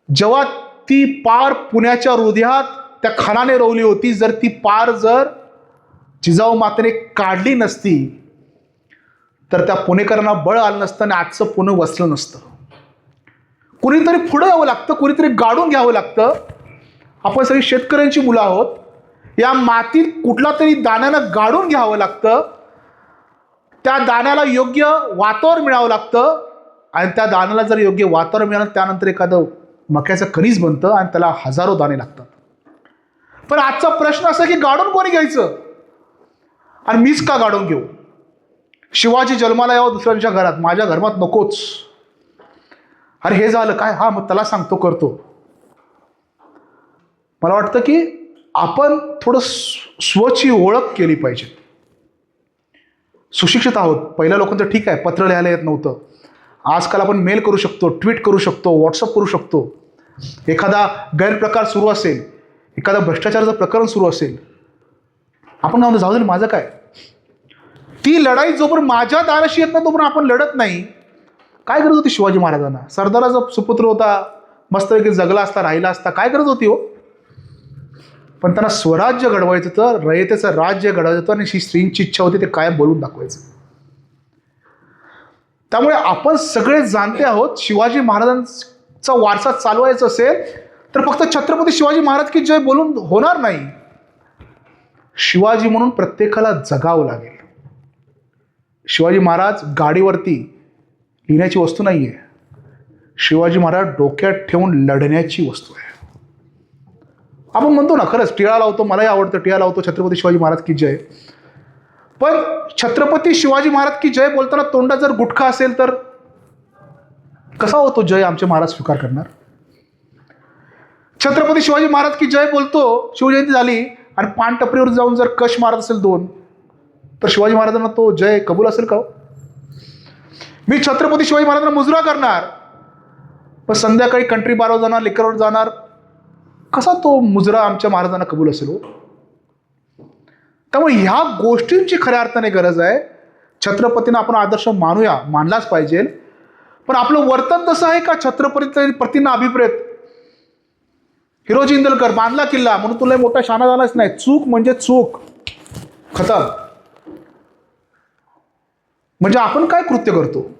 Speaker 1: जेव्हा ती पार पुण्याच्या हृदयात त्या खानाने रोवली होती, जर ती पार जर जिजाऊ मातेने काढली नसती तर त्या पुणेकरांना बळ आलं नसतं आणि आजचं पुणे वसलं नसतं. कुणीतरी पुढं यावं लागतं, कुणीतरी गाडून घ्यावं लागतं. आपण सगळी शेतकऱ्यांची मुलं आहोत. या मातीत कुठला तरी दाण्यानं गाडून घ्यावं लागतं, त्या दाण्याला योग्य वातावरण मिळावं लागतं आणि त्या दाण्याला जर योग्य वातावरण मिळालं त्यानंतर एखादं मक्याचं कणीस बनतं आणि त्याला हजारो दाणे लागतात. पण आजचा प्रश्न असा की गाडून कोणी घ्यायचं आणि मीच का गाडून घेऊ? शिवाजी जन्माला यावं दुसऱ्यांच्या घरात, माझ्या घरात नकोच. अरे हे झालं काय, हा मग त्याला सांगतो करतो. मला वाटतं की आपण थोडं स्वची ओळख केली पाहिजे. सुशिक्षित आहोत. पहिल्या लोकांचं ठीक आहे, पत्र लिहायला येत नव्हतं. आजकाल आपण मेल करू शकतो, ट्विट करू शकतो, व्हॉट्सअप करू शकतो. एखादा गैरप्रकार सुरू असेल, एखादा भ्रष्टाचाराचं प्रकरण सुरू असेल, आपण नाव जाऊ दे माझं काय. ती लढाई जोपर्यंत माझ्या दाराशी येत नाही तोपर्यंत आपण लढत नाही. काय गरज होती शिवाजी महाराजांना? सरदाराचा सुपुत्र होता, मस्तपैकी जगला असता, राहिला असता, काय गरज होती हो? पण त्यांना स्वराज्य घडवायचं होतं, रयतेचं राज्य घडवायचं होतं आणि श्रींची इच्छा होती ते कायम बोलून दाखवायचं. त्यामुळे आपण सगळे जाणते आहोत, शिवाजी महाराजांचा वारसा चालवायचा असेल तर फक्त छत्रपती शिवाजी महाराज की जय बोलून होणार नाही. शिवाजी म्हणून प्रत्येकाला जगावं लागेल. शिवाजी महाराज गाडीवरती लिहिण्याची वस्तू नाही आहे. शिवाजी महाराज डोक्यात ठेवून लढण्याची वस्तू आहे. आपण म्हणतो ना, खरंच टिळा लावतो, मलाही आवडतं टिळा लावतो, छत्रपती शिवाजी महाराज की जय. पण छत्रपती शिवाजी महाराज की जय बोलताना तोंडात जर गुटखा असेल तर कसा होतो जय आमचे महाराज स्वीकार करणार? छत्रपती शिवाजी महाराज की जय बोलतो, शिवजयंती झाली आणि पान टपरीवर जाऊन जर कश मारत असेल 2, तर शिवाजी महाराजांना तो जय कबूल असेल का? मी छत्रपती शिवाजी महाराजांना मुजरा करणार, पण संध्याकाळी कंट्री बारवर जाणार, लिकरवर जाणार, कसा तो मुजरा आमच्या महाराजांना कबूल असेल हो? त्यामुळे ह्या गोष्टींची खऱ्या अर्थाने गरज आहे. छत्रपतींना आपण आदर्श मानूया, मानलाच पाहिजे. पण आपलं वर्तन तसं आहे का छत्रपतींना अभिप्रेत? हिरोजी इंदलकर बांधला किल्ला म्हणून तुला मोठा शाना झालाच नाही. चूक म्हणजे चूक, खतम. म्हणजे आपण काय कृत्य करतो?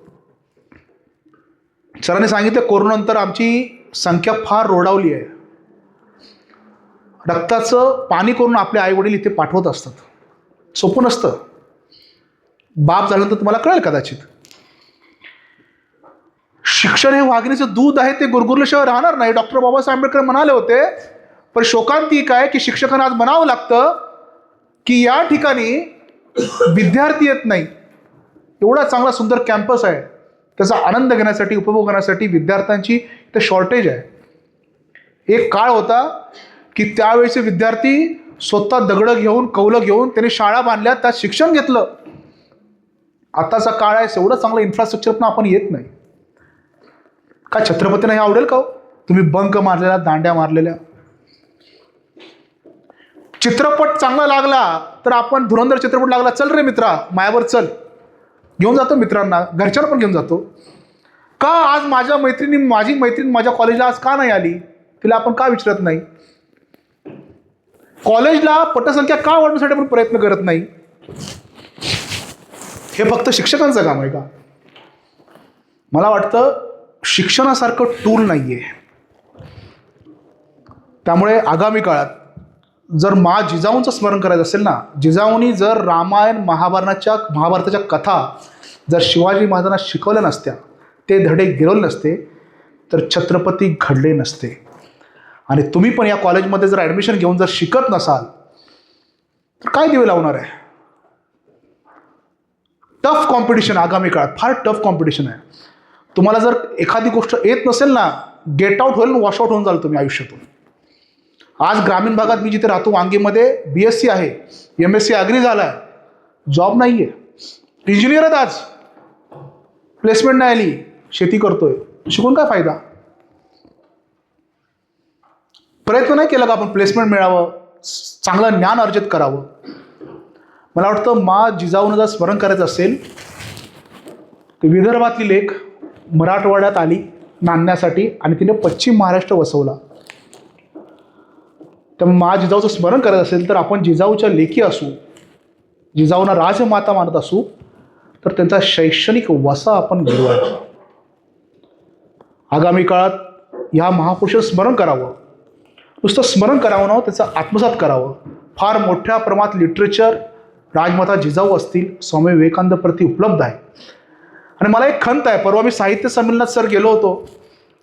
Speaker 1: सरांनी सांगितलं कोरोनानंतर आमची संख्या फार रोडावली आहे. रक्ताचं पाणी करून आपले आईवडील इथे पाठवत असतात. सोपं नसतं. बाप झाल्यानंतर तुम्हाला कळेल कदाचित. शिक्षण हे वाघिणीचं दूध आहे, ते गुरगुरल्याशिवाय राहणार नाही. डॉक्टर बाबासाहेब आंबेडकर म्हणाले होते. पण शोकांतिक आहे की शिक्षकांना आज म्हणावं लागतं की या ठिकाणी विद्यार्थी येत नाही. एवढा चांगला सुंदर कॅम्पस आहे, त्याचा आनंद घेण्यासाठी, उपभोग करण्यासाठी विद्यार्थ्यांची इथे शॉर्टेज आहे. एक काळ होता की त्यावेळेचे विद्यार्थी स्वतः दगडं घेऊन, कौलं घेऊन त्यांनी शाळा बांधल्या, त्यात शिक्षण घेतलं. आताचा काळ आहे, एवढं चांगलं इन्फ्रास्ट्रक्चर पण आपण येत नाही. का छत्रपतींना हे आवडेल का? तुम्ही बंक मारलेल्या, दांड्या मारलेल्या. चित्रपट चांगला लागला तर आपण धुरंधर चित्रपट लागला, चल रे मित्रा मायावर चल, घेऊन जातो मित्रांना, घरच्यांना पण घेऊन जातो. का आज माझी मैत्रीण माझ्या कॉलेजला आज का नाही आली, तिला आपण का विचारत नाही? कॉलेजला पटसंख्या का वाढवण्यासाठी आपण प्रयत्न करत नाही? हे फक्त शिक्षकांचं काम आहे का? मला वाटतं शिक्षणासारखं टूल नाहीये. त्यामुळे आगामी काळात जर जिजाऊंचं स्मरण करायचं असेल ना, जिजाऊंनी जर रामायण महाभारताच्या कथा जर शिवाजी महाराजांना शिकवल्या नसत्या, ते धडे गिरवले नसते, तर छत्रपती घडले नसते. आणि तुम्ही पण या कॉलेजमध्ये जर ॲडमिशन घेऊन जर शिकत नसाल तर काय दिवे लावणार आहे? टफ कॉम्पिटिशन आगामी काळात, फार टफ कॉम्पिटिशन आहे. तुम्हाला जर एखादी गोष्ट येत नसेल ना, गेट आउट होईल, वॉशआउट होऊन जाल तुम्ही आयुष्यातून. आज ग्रामीण भागात मी जिथे राहतो वांगीमध्ये BSc आहे, MSc ॲग्री झाला आहे, जॉब नाही आहे. इंजिनियर आहेत, आज प्लेसमेंट नाही आली, शेती करतोय, शिकून काय फायदा? प्रयत्न नाही केला का आपण प्लेसमेंट मिळावं, चांगलं ज्ञान अर्जित करावं? मला वाटतं जिजाऊनं जर स्मरण करायचं असेल तर विदर्भातली लेक मराठवाड्यात आली नांदण्यासाठी आणि तिने पश्चिम महाराष्ट्र वसवला. त्यामुळे जिजाऊचं स्मरण करायचं असेल तर आपण जिजाऊच्या लेखी असू, जिजाऊंना राजमाता मानत असू, तर त्यांचा शैक्षणिक वसा आपण गिरवावा. आगामी काळात ह्या महापुरुषाचं स्मरण करावं. नुसतं स्मरण करावं ना, त्याचं आत्मसात करावं. फार मोठ्या प्रमाणात लिटरेचर राजमाता जिजाऊ असतील, स्वामी विवेकानंदप्रती उपलब्ध आहे. आणि मला एक खंत आहे, परवा मी साहित्य संमेलनात सर गेलो होतो,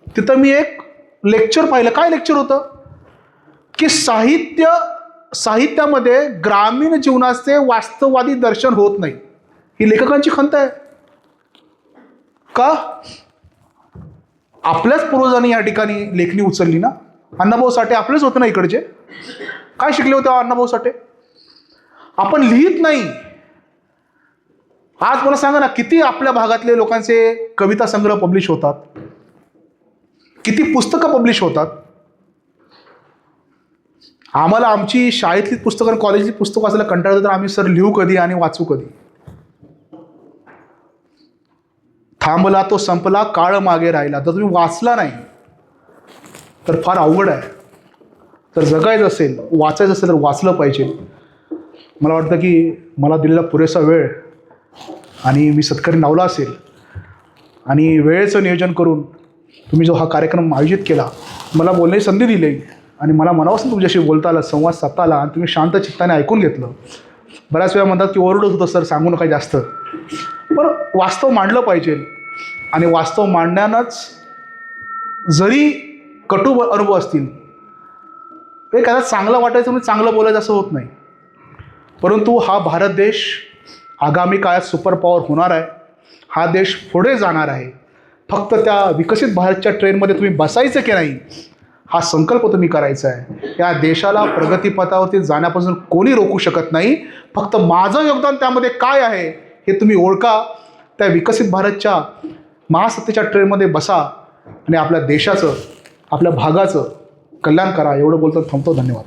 Speaker 1: तिथं मी एक लेक्चर पाहिलं. काय लेक्चर होतं की साहित्यामध्ये ग्रामीण जीवनाचे वास्तववादी दर्शन होत नाही. ही लेखकांची खंत आहे का? आपल्याच पूर्वजांनी या ठिकाणी लेखणी उचलली ना. अण्णाभाऊ साठे आपलेच होते ना इकडचे. काय शिकले होते अण्णाभाऊ साठे? आपण लिहित नाही. आज मला सांगा ना, किती आपल्या भागातले लोकांचे कविता संग्रह पब्लिश होतात, किती पुस्तकं पब्लिश होतात. आम्हाला आमची शाळेतली पुस्तकं, कॉलेजची पुस्तकं वाचायला कंटाळा येतो, तर आम्ही सर लिहू कधी आणि वाचू कधी? थांबला तो संपला, काळ मागे राहिला. जर तुम्ही वाचला नाही तर फार अवघड आहे. तर जगायचं असेल, वाचायचं असेल तर वाचलं पाहिजे. मला वाटतं की मला दिलेला पुरेसा वेळ आणि मी सत्कारी लावला असेल आणि वेळेचं नियोजन करून तुम्ही जो हा कार्यक्रम आयोजित केला, मला बोलण्याची संधी दिली आणि मला मनापासून तुमच्याशी बोलता आलं, संवाद साधता आला आणि तुम्ही शांत चित्ताने ऐकून घेतलं. बऱ्याच वेळा म्हणतात की ओरडत होतं सर, सांगू नका जास्त. पण वास्तव मांडलं पाहिजे आणि वास्तव मांडण्यानंच जरी कटू अनुभव असतील, हे काय चांगलं वाटायचं म्हणजे चांगलं बोलायचं असं होत नाही. परंतु हा भारत देश आगामी काळात सुपर पॉवर होणार आहे. हा देश पुढे जाणार आहे. फक्त त्या विकसित भारतच्या ट्रेनमध्ये तुम्ही बसायचं की नाही, हा संकल्प तुम्ही करायचा आहे. या देशाला प्रगतीपथावरती जाण्यापासून कोणी रोखू शकत नाही. फक्त माझं योगदान त्यामध्ये काय आहे हे तुम्ही ओळखा. त्या विकसित भारतच्या महासत्तेच्या ट्रेनमध्ये बसा आणि आपल्या देशाचं, आपल्या भागाचं कल्याण करा. एवढं बोलतो थांबतो. धन्यवाद.